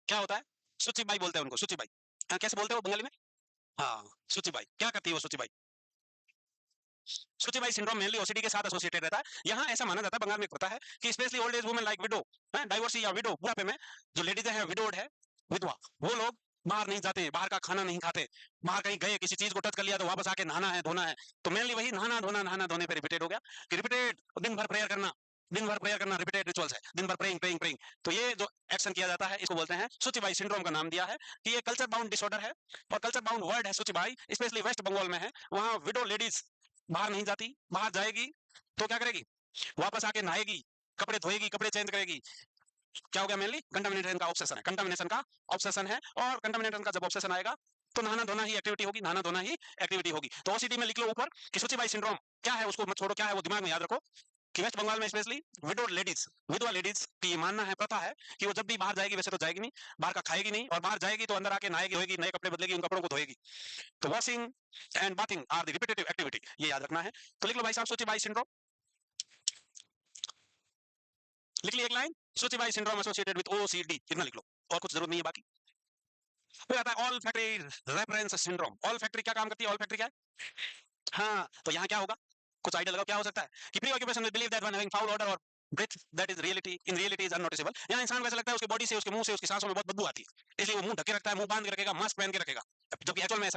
क्या होता है। सुची बाई बोलते हैं उनको, सुची बाई। हाँ, कैसे बोलते हो बंगाली में? हाँ, सुची बाई। क्या करती है वो सुची बाई? सुची बाई सिंड्रोम मेनली ओसीडी के साथ एसोसिएटेड रहता है। यहाँ ऐसा माना जाता है, बंगाल में होता है कि specially old age women like window, divorcee या विडो, बुढ़ापे में जो लेडीज है विडोड है, विधवा, वो लोग बाहर नहीं जाते, बाहर का खाना नहीं खाते, बाहर कहीं गए किसी चीज को टच कर लिया तो वापस आके नहाना है धोना है। तो मेनली वही नहाना धोना, नहाना धोने पे रिपीटेड हो गया कि रिपीटेड दिन भर प्रेयर करना, दिन भर प्रेयर करना, रिपीटेड रिचुअल्स है, दिन भर प्रेइंग प्रेइंग प्रेइंग। तो ये जो एक्शन किया जाता है इसको बोलते हैं सुचिबाई सिंड्रोम का नाम दिया है कि ये कल्चर बाउंड डिसऑर्डर है। और कल्चर बाउंड वर्ड है सुचिबाई, स्पेशली वेस्ट बंगाल में है। वहां विडो लेडीज बाहर नहीं जाती, बाहर जाएगी तो क्या करेगी? वापस आके नहाएगी, कपड़े धोएगी, कपड़े चेंज करेगी। क्या हो गया? मेनली कंटामिनेशन का ऑब्सेशन है, कंटामिनेशन का ऑब्सेशन है। और कंटामिनेशन का जब ऑब्सेशन आएगा तो नहाना धोना ही एक्टिविटी होगी, नहाना धोना ही एक्टिविटी होगी। तो ओसीडी में लिख लो ऊपर कि सूचीबाई सिंड्रोम क्या है, उसको मत छोड़ो, क्या है वो दिमाग में याद रखो कि वेस्ट बंगाल में स्पेशली विधवा लेडीज की ये मानना है, प्रथा है कि वो जब भी बाहर जाएगी, वैसे तो जाएगी नहीं, बाहर का खाएगी नहीं, और बाहर जाएगी तो अंदर आके नहाएगी, धोएगी, नए कपड़े बदलेगी, उन कपड़ों को धोएगी। तो washing and bathing are the repetitive activity, ये याद रखना है। तो लिख लो भाई साहब सूचीबाई सिंड्रोम, लिख ली एक लाइन, सूचीबाई सिंड्रोम एसोसिएटेड विद ओसीडी, इतना लिख लो, और कुछ जरूरत नहीं है बाकी। फिर आता है all factory reference syndrome. Olfactory क्या काम करती है? ऑल फैक्ट्री क्या है? हाँ, तो यहाँ क्या होगा? कुछ आइडिया लगाओ क्या हो सकता है? कि preoccupation will believe that when having foul odour और breath that is reality in reality is unnoticeable. यहाँ इंसान को ऐसा लगता है उसके बॉडी से, उसके मुंह से, उसकी सांसों में बहुत बदबू आती है, इसलिए वो मुंह ढके रखता है, मुंह बांध के रखेगा, मास्क पहन के रखेगा। जबकि एक्चुअल में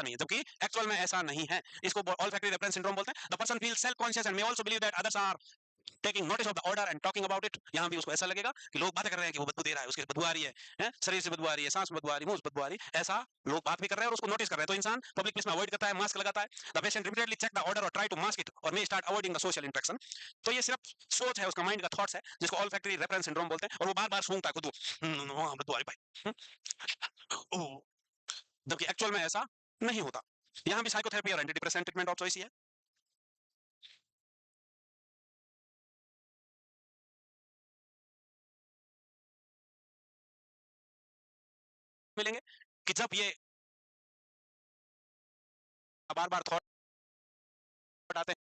ऐसा नहीं है, इसको ऑल फैक्ट्री रेफरेंस सिंड्रोम बोलते हैं। The person feels self conscious and may also believe that others are taking notice of the order and talking about it. यहाँ भी उसको ऐसा लगेगा कि लोग बातें कर रहे हैं कि वो बदबू दे रहा है, उसकी बदबू आ रही है, शरीर से बदबू आ रही है, सांस में बदबू आ रही है, मुंह से बदबू आ रही है, ऐसा लोग बात भी कर रहे हैं और उसको नोटिस कर रहे हैं। तो इंसान पब्लिक प्लेस में अवॉइड करता है, मास्क लगाता है। The patient repeatedly check the odour और ट्राई टू मास्क इट और may start avoiding the social interaction. तो ये सिर्फ सोच है, उसका माइंड का थॉट्स है, जिसको ऑल फैक्ट्री रेफरेंस सिंड्रोम बोलते हैं। और वो बार बार सूंघता है खुद को, बदबू आ रही भाई, जबकि एक्चुअल में ऐसा नहीं होता। यहाँ भी साइकोथेरेपी और anti depressant treatment of choice है। मिलेंगे कि जब ये बार बार थॉट आते हैं,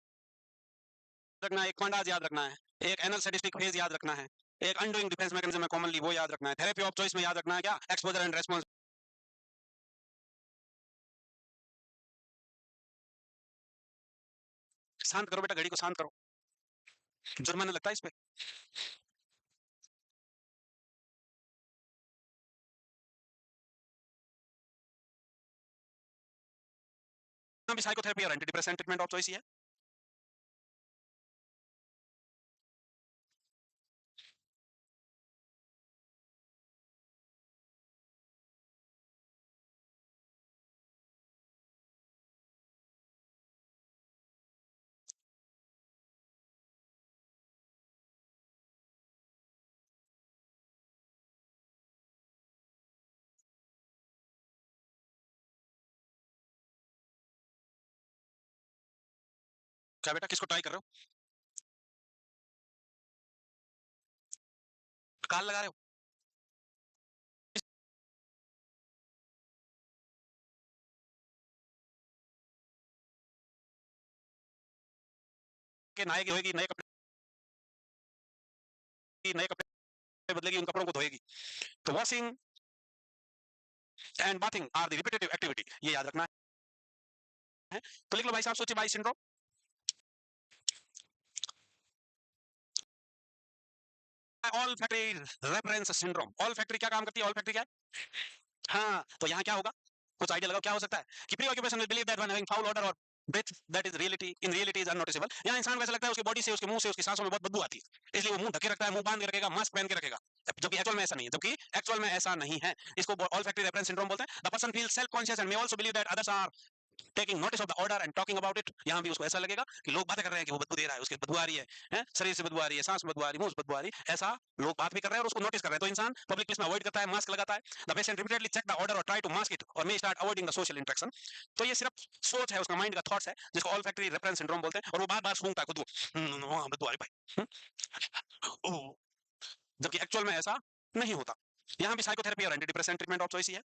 रखना है, एक क्वांडाज याद रखना है, एक एनल स्टैटिस्टिक फेज याद रखना है, एक अनडूइंग डिफेंस मैकेनिज्म है कॉमनली, वो याद रखना है। थेरेपी ऑफ चॉइस में याद रखना है क्या? Exposure and response. शांत करो बेटा, घड़ी को शांत करो, जुर्माना लगता है इस पे। भी साइकोथेरेपी और anti depressant treatment of choice है। क्या बेटा, किसको ट्राई कर रहे हो? काल लगा रहे हो? के नहाएगी, होएगी, नए कपड़े बदलेगी, उन कपड़ों को धोएगी। तो washing and bathing are the repetitive activity, ये याद रखना है। तो लिख लो भाई साहब सूचीबाई syndrome, olfactory reference syndrome. Olfactory क्या काम करती है? ऑल फैक्ट्री क्या है? हाँ, तो यहाँ क्या होगा? कुछ आइडिया लगाओ क्या हो सकता है? कि preoccupation will believe that when having foul odour और breath that is reality in reality is unnoticeable. यहाँ इंसान को ऐसा लगता है उसकी बॉडी से, उसके मुंह से, उसकी सांसों में बहुत बदबू आती है, इसलिए वो मुंह ढके रखता है, मुंह बांध के रखेगा, मास्क पहन के रखेगा। जबकि एक्चुअल में ऐसा नहीं है, इसको ऑल फैक्ट्री रेफरेंस सिंड्रोम बोलते हैं। The person feels self conscious and may also believe that others are taking notice of the order and talking about it. यहाँ भी उसको ऐसा लगेगा कि लोग बातें कर रहे हैं कि वो बदबू दे रहा है, उसकी बदबू आ रही है, शरीर से बदबू आ रही है, सांस में बदबू आ रही है, मुंह से बदबू आ रही है, ऐसा लोग बात भी कर रहे हैं और उसको नोटिस कर रहे हैं। तो इंसान पब्लिक प्लेस में अवॉइड करता है, मास्क लगाता है। The patient repeatedly check the odour और ट्राई टू मास्क इट और may start avoiding the social interaction. तो ये सिर्फ सोच है, उसका माइंड का थॉट्स है, जिसको ऑल फैक्ट्री रेफरेंस सिंड्रोम बोलते हैं। और वो बार बार सूंघता है खुद को, बदबू आ रही भाई, जबकि एक्चुअल में ऐसा नहीं होता। यहाँ भी साइकोथेरेपी और anti depressant treatment of choice है।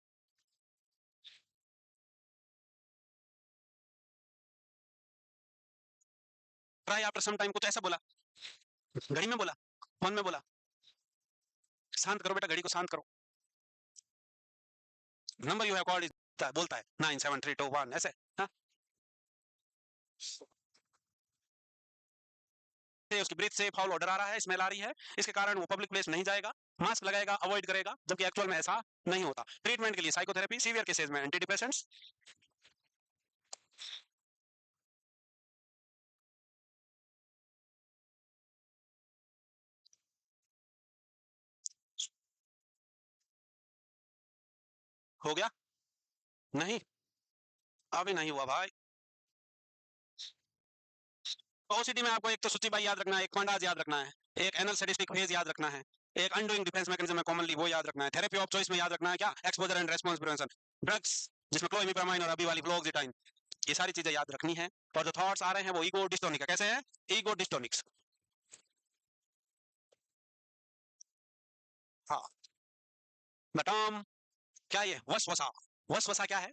ट्राई आफ्टर सम टाइम, कुछ ऐसा बोला, घड़ी में बोला, फोन में बोला, शांत करो बेटा, घड़ी को शांत करो। Number you have called is, बोलता है 97321 ऐसे। हाँ, उसकी ब्रीथ से फाउल ऑर्डर आ रहा है, स्मेल आ रही है, इसके कारण वो पब्लिक प्लेस नहीं जाएगा, मास्क लगाएगा, अवॉइड करेगा। जबकि एक्चुअल में ऐसा नहीं होता। ट्रीटमेंट के लिए साइकोथेरेपी, सीवियर केसेस में एंटी डिप्रेसेंट्स। हो गया? नहीं, अभी नहीं हुआ भाई। ओसीडी में आपको एक तो सूचीबाई याद रखना है, एक पांडाज याद रखना है, एक एनल स्टैटिस्टिक फेज याद रखना है, एक अनडूइंग डिफेंस मैकेनिज्म है कॉमनली वो याद रखना है, थेरेपी ऑफ चॉइस में याद रखना है क्या, exposure and response prevention, drugs जिसमें क्लोइमिप्रामाइन और अभी वाली फ्लोक्सिटाइन, ये सारी चीजें याद रखनी है। और जो थॉट्स आ रहे हैं वो ईगो डिस्टोनिक है, कैसे है, ईगो डिस्टोनिक्स। हाँ, द टर्म क्या ये वसवसा, वसवसा क्या है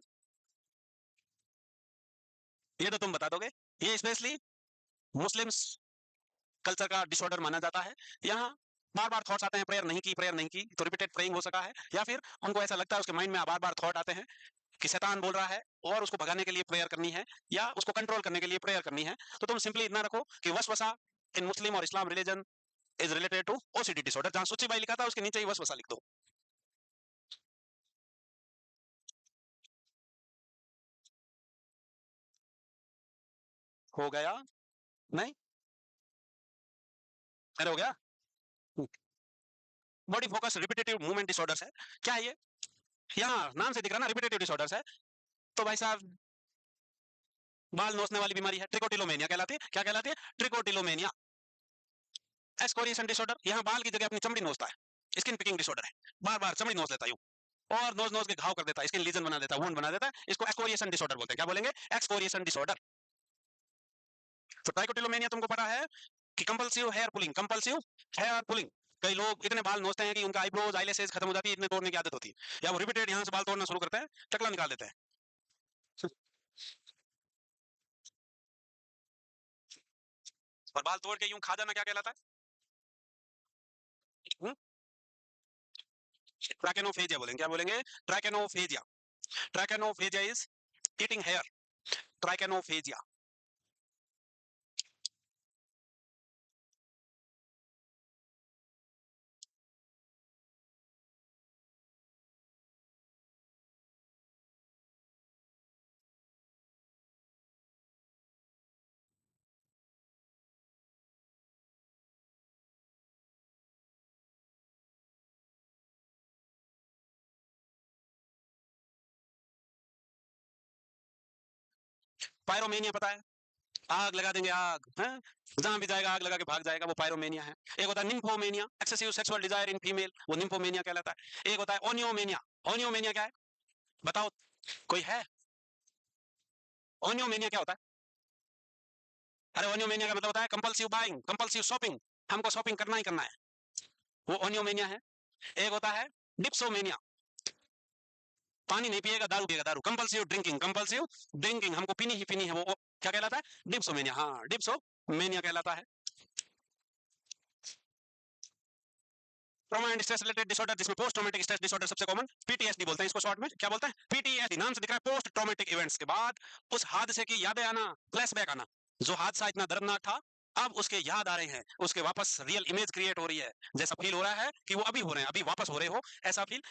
ये तो तुम बता दोगे। ये स्पेशली मुस्लिम्स कल्चर का डिसऑर्डर माना जाता है। यहाँ बार बार थॉट्स आते हैं, प्रेयर नहीं की, प्रेयर नहीं की, तो रिपीटेड प्रेइंग हो सका है, या फिर उनको ऐसा लगता है उसके माइंड में बार बार थॉट आते हैं कि शैतान बोल रहा है और उसको भगाने के लिए प्रेयर करनी है या उसको कंट्रोल करने के लिए प्रेयर करनी है। तो तुम सिंपली इतना रखो कि वसवसा इन मुस्लिम और Islam religion is related to OCD disorder. जहां सूची भाई लिखा था उसके नीचे ही वसवसा लिख दो। हो गया? नहीं, अरे हो गया। Body focus repetitive movement disorders है। क्या है ये? यहाँ नाम से दिख रहा ना, रिपीटेटिव डिसऑर्डर्स है। तो भाई साहब बाल नोचने वाली बीमारी है, ट्रिकोटिलोमेनिया कहलाती है। क्या कहलाती है? ट्रिकोटिलोमेनिया। एक्सकोरिएशन डिसऑर्डर, यहाँ बाल की जगह अपनी चमड़ी नोचता है, स्किन पिकिंग डिसऑर्डर है, बार बार चमड़ी नोच लेता है और नोच नोच के घाव कर देता है, स्किन लीजन बना देता है, वुंड बना देता है। इसको एक्सकोरिएशन डिसऑर्डर बोलते हैं। क्या बोलेंगे? Excoriation disorder. तो ट्राइकोटिलोमेनिया तुमको पता है कि compulsive hair pulling, compulsive hair pulling, कई लोग इतने बाल नोचते हैं कि उनका आईब्रोज आईलैशेस खत्म हो जाती है, इतने तोड़ने की आदत होती है, या वो रिपीटेड यहाँ से बाल तोड़ना शुरू करते हैं, टकला निकाल देते हैं। और बाल तोड़ के यूं खा जाना क्या कहलाता है? ट्रैकेनोफेजिया बोलेंगे। क्या बोलेंगे? ट्रैकेनोफेजिया। ट्रैकेनोफेजिया इज ईटिंग हेयर, ट्राइकेनोफेजिया। पायरोमेनिया पता है? आग लगा देंगे, आग है, जहां भी जाएगा आग लगा के भाग जाएगा, वो पायरोमेनिया है। एक होता है nymphomania, excessive sexual desire in female, वो निम्फोमेनिया कहलाता है। एक होता है ओनियोमेनिया। ओनियोमेनिया क्या है बताओ, कोई है? ओनियोमेनिया क्या होता है? अरे ओनियोमेनिया का मतलब होता है कंपल्सिव बाइंग, कंपल्सिव शॉपिंग, हमको शॉपिंग करना ही करना है, वो ओनियोमेनिया है। एक होता है डिप्सोमेनिया, पानी नहीं पिएगा दारू पिएगा दारू, कंपल्सिव ड्रिंकिंग, कंपल्सिव ड्रिंकिंग, हमको पीनी ही पीनी है, वो क्या कहलाता है? डिप्सोमेनिया। हाँ, डिप्सोमेनिया कहलाता है। Trauma and stress related disorder, जिसमें पोस्ट ट्रॉमेटिक स्ट्रेस डिसऑर्डर सबसे कॉमन, पीटीएसडी बोलते हैं इसको शॉर्ट में। क्या बोलते हैं? पीटीएसडी, नाम से दिख रहा है, पोस्ट ट्रॉमेटिक इवेंट्स के बाद उस हादसे की यादें आना, फ्लैशबैक आना, जो हादसा इतना दर्दनाक था अब उसके याद आ रहे हैं, उसके वापस रियल इमेज क्रिएट हो रही है, जैसा फील हो रहा है कि वो अभी हो रहे हैं, अभी वापस हो रहे हो, ऐसा फील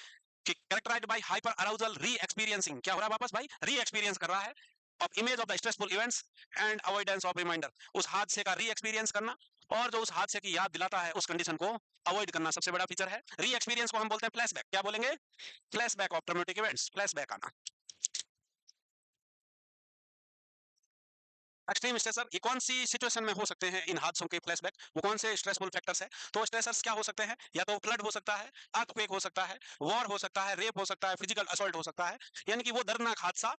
कि कैरेक्टराइज्ड बाय हाइपर अराउजल री एक्सपीरियंसिंग। क्या हो रहा है वापस भाई? री एक्सपीरियंस कर रहा है of image of the stressful events and avoidance of reminder, उस हादसे का री एक्सपीरियंस करना और जो उस हादसे की याद दिलाता है उस कंडीशन को अवॉइड करना सबसे बड़ा फीचर है। री एक्सपीरियंस को हम बोलते हैं फ्लैशबैक। क्या बोलेंगे? Flashback of traumatic events, flashback आना। एक्सट्रीम स्ट्रेसर, ये कौन सी सिचुएशन में हो सकते हैं इन हादसों के फ्लैशबैक, वो कौन से स्ट्रेसफुल फैक्टर्स है? तो स्ट्रेसर्स क्या हो सकते हैं? या तो फ्लड हो सकता है, अर्थक्वेक हो सकता है, वॉर हो सकता है, रेप हो सकता है, फिजिकल असॉल्ट हो सकता है, यानी कि वो दर्दनाक हादसा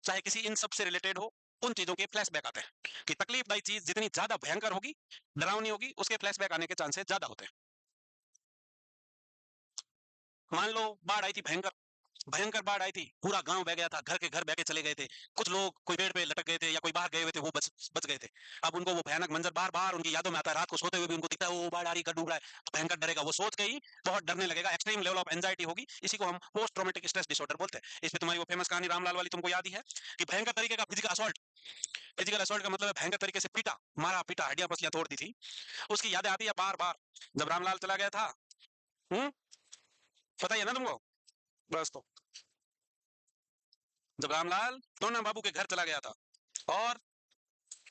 चाहे किसी इन सब से रिलेटेड हो, उन चीजों के फ्लैशबैक आते हैं कि तकलीफदायी चीज जितनी ज्यादा भयंकर होगी, डरावनी होगी, उसके फ्लैशबैक आने के चांसेस ज्यादा होते हैं। मान लो बाढ़ आई थी, भयंकर भयंकर बाढ़ आई थी, पूरा गांव बह गया था, घर के घर बह के चले गए थे, कुछ लोग कोई पेड़ पे लटक गए थे या कोई बाहर गए हुए थे, वो बच बच गए थे। अब उनको वो भयानक मंजर बार बार उनकी यादों में आता है, रात को सोते हुए भी उनको दिखता है वो बाढ़ आ रही, घर डूब रहा है, तो भयंकर डरेगा, वो सोच के ही बहुत डरने लगेगा, एक्सट्रीम लेवल ऑफ एंजाइटी होगी। इसी को हम पोस्ट ट्रॉमेटिक स्ट्रेस डिसऑर्डर बोलते हैं। इस पे तुम्हारी वो फेमस कहानी रामलाल वाली तुमको याद ही है कि भयंकर तरीके का फिजिकल असॉल्ट, फिजिकल असॉल्ट का मतलब है भयंकर तरीके से पीटा, मारा पीटा, हड्डियां पसलियां तोड़ दी थी, उसकी यादें आती है बार बार। जब रामलाल चला गया था, हम्म, पता ही है ना तुमको? बस तो जब रामलाल टोना बाबू के घर चला गया था और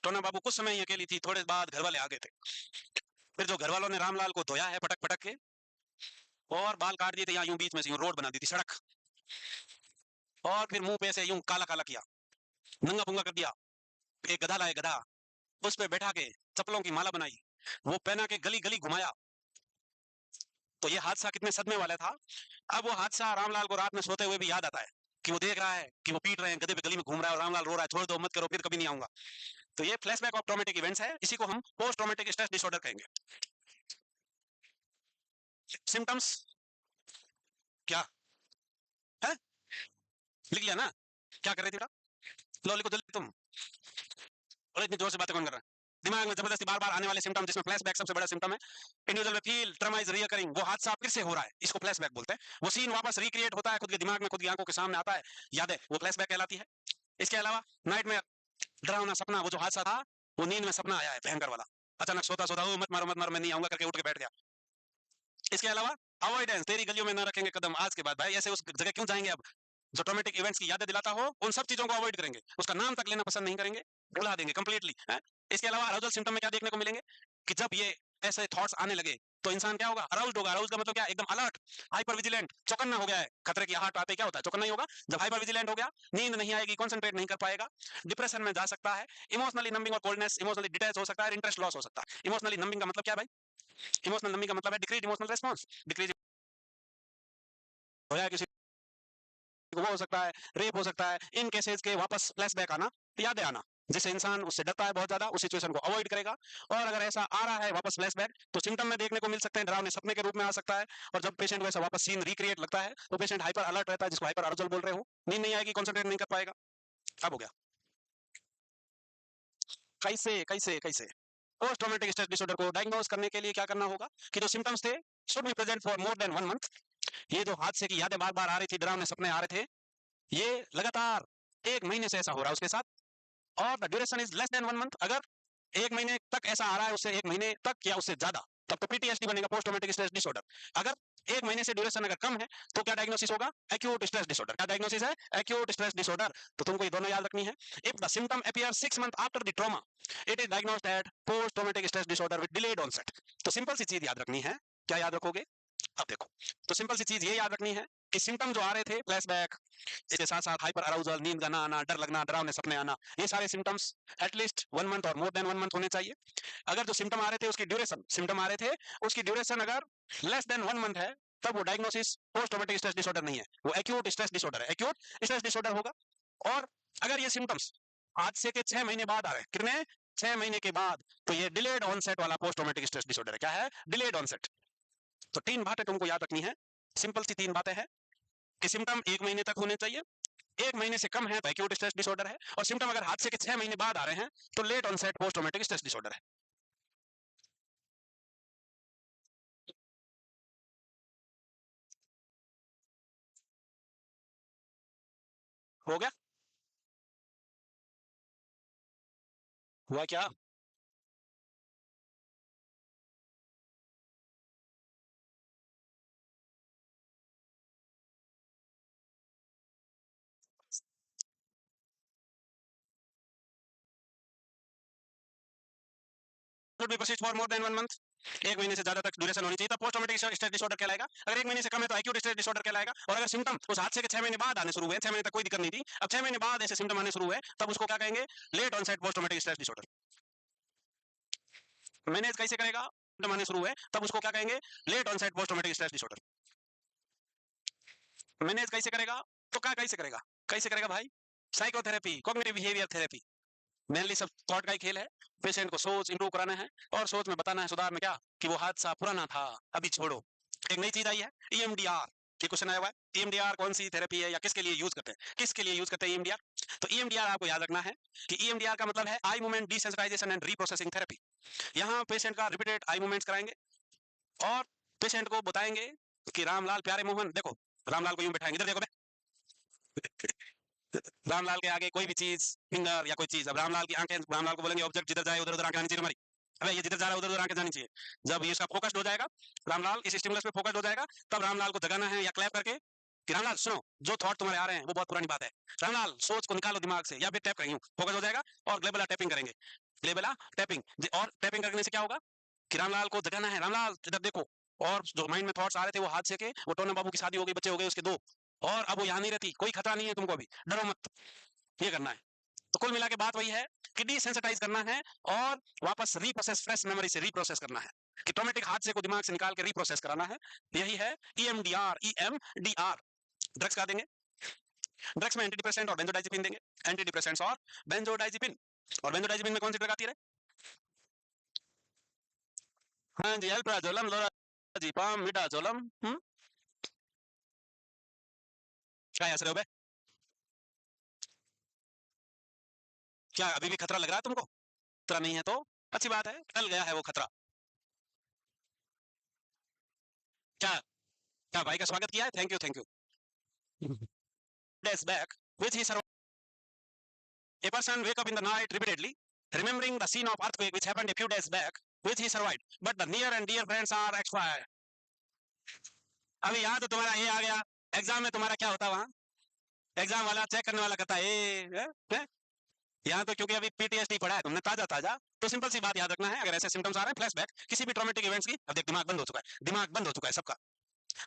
टोना बाबू कुछ समय ही अकेली थी, थोड़े बाद घर वाले आ गए थे, फिर जो घर वालों ने रामलाल को धोया है पटक पटक के और बाल काट दिए थे, यहाँ यूं बीच में से यूं रोड बना दी थी, सड़क, और फिर मुंह पे से यूं काला काला किया, नंगा पुंगा कर दिया, एक गधा लाए गधा, उस पे बैठा के चप्पलों की माला बनाई, वो पहना के गली गली घुमाया। तो ये हादसा कितने सदमे वाला था। अब वो हादसा रामलाल को रात में सोते हुए भी याद आता है कि वो देख रहा है कि वो पीट रहे हैं, गधे पे गली में घूम रहा है और रामलाल रो रहा है, छोड़ दो मत करो फिर कभी नहीं आऊंगा। तो ये फ्लैशबैक ऑफ ट्रॉमेटिक इवेंट्स है, इसी को हम पोस्ट ट्रॉमेटिक स्ट्रेस डिसऑर्डर कहेंगे। सिम्टम्स क्या है, लिख लिया ना, क्या कर रही थी बेटा, लो लिखो जल्दी तुम, और इतनी जोर से बातें कौन कर रहा है। दिमाग में जबरदस्ती बार बार आने वाले सिम्टम, जिसमें फ्लैशबैक सबसे बड़ा सिम्टम है। इंडिविजुअल में फील ट्रमा इज रिकरिंग, वो हादसा फिर से हो रहा है, इसको फ्लैशबैक बोलते हैं। वो सीन वापस रिक्रिएट होता है खुद के दिमाग में, खुद की आंखों के सामने आता है, याद है, वो फ्लैशबैक कहलाती है। इसके अलावा नाइट में डरावना सपना, वो जो हादसा था वो नींद में सपना आया है भयंकर वाला, अचानक सोता सोता ओ मत मारो मैं नहीं आऊंगा करके उठ के बैठ गया। इसके अलावा अवॉइडेंस, तेरी गलियों में ना रखेंगे कदम आज के बाद, भाई ऐसे उस जगह क्यों जाएंगे। अब जो ट्रॉमेटिक इवेंट्स की यादें दिलाता हो उन सब चीजों को अवॉइड करेंगे, उसका नाम तक लेना पसंद नहीं करेंगे, भुला देंगे कंप्लीटली। इसके अलावा अराउजल सिम्टम में क्या देखने को मिलेंगे कि जब ये ऐसे थॉट्स आने लगे तो इंसान क्या होगा, अराउज्ड होगा। अराउज्ड का मतलब क्या, एकदम अलर्ट, हाइपर विजिलेंट, चौकन्ना हो गया है। खतरे की आहट आते क्या होता है, चौकन्ना ही होगा। जब हाइपर विजिलेंट हो गया, नींद नहीं आएगी, कंसंट्रेट नहीं कर पाएगा, डिप्रेशन में जा सकता है, इमोशनली नंबिंग और कोल्डनेस, इमोशनली डिटैच हो सकता है, इंटरेस्ट लॉस हो सकता है। इमोशनली नंबिंग का मतलब क्या है भाई, इमोशनल नंबिंग का मतलब है डिक्रीज इमोशनल रेस्पॉन्स, डिक्रीज होया किसी को, वो हो सकता है रेप हो सकता है, इन केसेस के वापस फ्लैशबैक आना, यादें आना, जिससे इंसान उससे डरता है बहुत ज्यादा, उस सिचुएशन को अवॉइड करेगा। और अगर ऐसा आ रहा है वापस फ्लैशबैक तो सिम्टम में देखने को मिल सकते हैं, डरावने सपने के रूप में आ सकता है। और जब पेशेंट को ऐसा वापस सीन रिक्रिएट लगता है तो पेशेंट हाइपर अलर्ट रहता है, जिसको हाइपर अराउजल बोल रहे हो, नींद नहीं आएगी, कॉन्सेंट्रेट नहीं कर पाएगा। अब हो गया कैसे कैसे कैसे। पोस्ट ट्रॉमेटिक स्ट्रेस डिसऑर्डर को डायग्नोज करने के लिए क्या करना होगा कि जो सिम्टम्स थे should be present for more than 1 month. ये जो हादसे की यादें बार बार आ रही थी, डरावने सपने आ रहे थे, ये लगातार 1 महीने से ऐसा हो रहा है उसके साथ, और the duration is less than 1 month. अगर 1 महीने तक ऐसा आ रहा है, उससे 1 महीने तक या उससे ज्यादा, तब तो पीटीएसडी बनेगा, पोस्ट ट्रॉमेटिक स्ट्रेस डिसऑर्डर। अगर 1 महीने से ड्यूरेशन अगर कम है तो क्या डायग्नोसिस होगा, एक्यूट स्ट्रेस डिसऑर्डर। क्या डायग्नोसिस है, एक्यूट स्ट्रेस डिसऑर्डर। तो तुमको ये दोनों याद रखनी है। If the symptom appear 6 months after the trauma, it is diagnosed at post traumatic stress disorder with delayed onset. तो सिंपल सी चीज याद रखनी है, क्या याद रखोगे, अब देखो। तो सिंपल सी चीज ये याद रखनी है कि सिम्टम जो आ रहे थे फ्लैशबैक, इसके साथ साथ हाइपर अराउजल, नींद का ना आना, डर लगना, डरावने सपने आना, ये सारे सिम्टम्स एटलीस्ट 1 मंथ और मोर देन 1 मंथ होने चाहिए। अगर जो सिम्टम आ रहे थे उसकी ड्यूरेशन, सिम्टम आ रहे थे उसकी ड्यूरेशन अगर लेस देन 1 मंथ है, तब वो diagnosis post traumatic stress disorder नहीं है, वो एक्यूट स्ट्रेस डिसऑर्डर है, एक्यूट स्ट्रेस डिसऑर्डर होगा। और अगर ये सिम्टम्स आज से के 6 महीने बाद आ रहे हैं, कितने, 6 महीने के बाद, तो ये डिलेड ऑनसेट वाला पोस्ट ट्रॉमेटिक स्ट्रेस डिसऑर्डर है। क्या है, डिलेड ऑनसेट। तो 3 बातें तुमको याद रखनी है, सिंपल सी 3 बातें हैं कि सिम्टम 1 महीने तक होने चाहिए, 1 महीने से कम है तो एक्यूट स्ट्रेस डिसऑर्डर है, और सिम्टम अगर हादसे के 6 महीने बाद आ रहे हैं तो late onset post traumatic stress disorder है। हो गया, हुआ क्या, should be persist for more than 1 month, 1 महीने से ज्यादा तक ड्यूरेशन होनी चाहिए, तब पोस्ट ट्रॉमेटिक स्ट्रेस डिसऑर्डर कहलाएगा। अगर 1 महीने से कम है तो एक्यूट स्ट्रेस डिसऑर्डर कहलाएगा। और अगर सिम्टम उस हादसे के 6 महीने बाद आने शुरू हुए, 6 महीने तक कोई दिक्कत नहीं थी, अब 6 महीने बाद ऐसे सिम्टम आने शुरू हुए, तब उसको क्या कहेंगे, late onset post traumatic stress disorder. Manage कैसे करेगा, सिम्टम आने शुरू हुए तब उसको क्या कहेंगे, late onset post traumatic stress disorder. Manage कैसे करेगा, तो क्या कैसे करेगा, कैसे करेगा भाई, psychotherapy, cognitive behaviour therapy, mainly सब थॉट का ही खेल है। पेशेंट को सोच इंप्रूव कराना है और सोच में बताना है, सुधार में क्या, कि वो हादसा पुराना था, अभी छोड़ो। एक नई चीज आई है, ईएमडीआर, ये क्वेश्चन आया हुआ है, ईएमडीआर कौन सी थेरेपी है या किसके लिए यूज करते हैं, किसके लिए यूज करते हैं ईएमडीआर। तो ईएमडीआर आपको याद रखना है कि ईएमडीआर का मतलब है eye movement desensitisation and reprocessing therapy. यहाँ पेशेंट का रिपीटेड आई मूवमेंट्स कराएंगे और पेशेंट को बताएंगे कि रामलाल प्यारे मोहन, देखो रामलाल को यूं बैठाएंगे, इधर देखो रामलाल के आगे कोई भी चीज, फिंगर या कोई चीज, अब रामलाल की आंखें, रामलाल को बोलेंगे ऑब्जेक्ट जिधर जाए उधर उधर आंखें आनी चाहिए हमारी, अबे ये जिधर जा रहा है उधर उधर आंखें जानी चाहिए। जब ये इसका फोकस्ड हो जाएगा, रामलाल इस स्टिमुलस पे फोकस्ड हो जाएगा, तब रामलाल को जगाना है या क्लैप करके कि रामलाल सुनो, जो थॉट तुम्हारे आ रहे हैं वो बहुत पुरानी बात है, रामलाल सोच को निकालो दिमाग से, या फिर टैप करेंगे, फोकस हो जाएगा और ग्लेबला टैपिंग करेंगे, ग्लेबला टैपिंग। और टैपिंग करने से क्या होगा कि रामलाल को जगाना है, रामलाल इधर देखो। और जो माइंड में थॉट्स आ रहे थे वो हादसे के, वो टोना बाबू की शादी हो गई, बच्चे हो गए उसके 2, और अब वो यहाँ नहीं रहती, कोई खतरा नहीं है तुमको, अभी डरो मत, ये करना है। तो कुल मिला के बात वही है डिसेंसिटाइज करना है और वापस रीप्रोसेस, फ्रेश मेमोरी से रीप्रोसेस करना है, कि ट्रॉमेटिक हादसे को दिमाग से निकाल के रीप्रोसेस कराना है। यही है EMDR। ड्रग्स का देंगे, ड्रग्स में एंटी डिप्रेसेंट और बेंजोडाइजिपिन देंगे, एंटी डिप्रेसेंट्स और बेंजोडाइजिपिन। और बेंजोडाइजिपिन में कौन सी ड्रग आती है? हाँ जी, अल्प्राजोलम, लोराजिपाम, मिडाजोलम। क्या हंस रहे हो बे? क्या अभी भी खतरा लग रहा है तुमको? खतरा नहीं है तो अच्छी बात है, टल गया है वो खतरा। क्या क्या भाई का स्वागत किया है? Thank you, thank you. Days back, which he survived. A person wake up in the night repeatedly, remembering the scene of earthquake which happened a few days back, which he survived. But the near and dear friends are expired. अभी यहाँ तो तुम्हारा ये आ गया, exam में तुम्हारा क्या होता है वहां? एग्जाम वाला चेक करने वाला कहता है यहाँ तो क्योंकि अभी PTSD पढ़ा है तुमने ताजा ताजा, तो सिंपल सी बात याद रखना है, अगर ऐसे सिम्टम्स आ रहे हैं फ्लैशबैक किसी भी ट्रॉमेटिक इवेंट्स की, अब देख दिमाग बंद हो चुका है, दिमाग बंद हो चुका है सबका।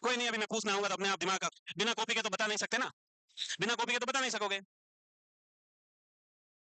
कोई नहीं, अभी मैं पूछना होगा तो अपने आप दिमाग का बिना कॉपी के तो बता नहीं सकते ना, बिना कॉपी के तो बता नहीं सकोगे।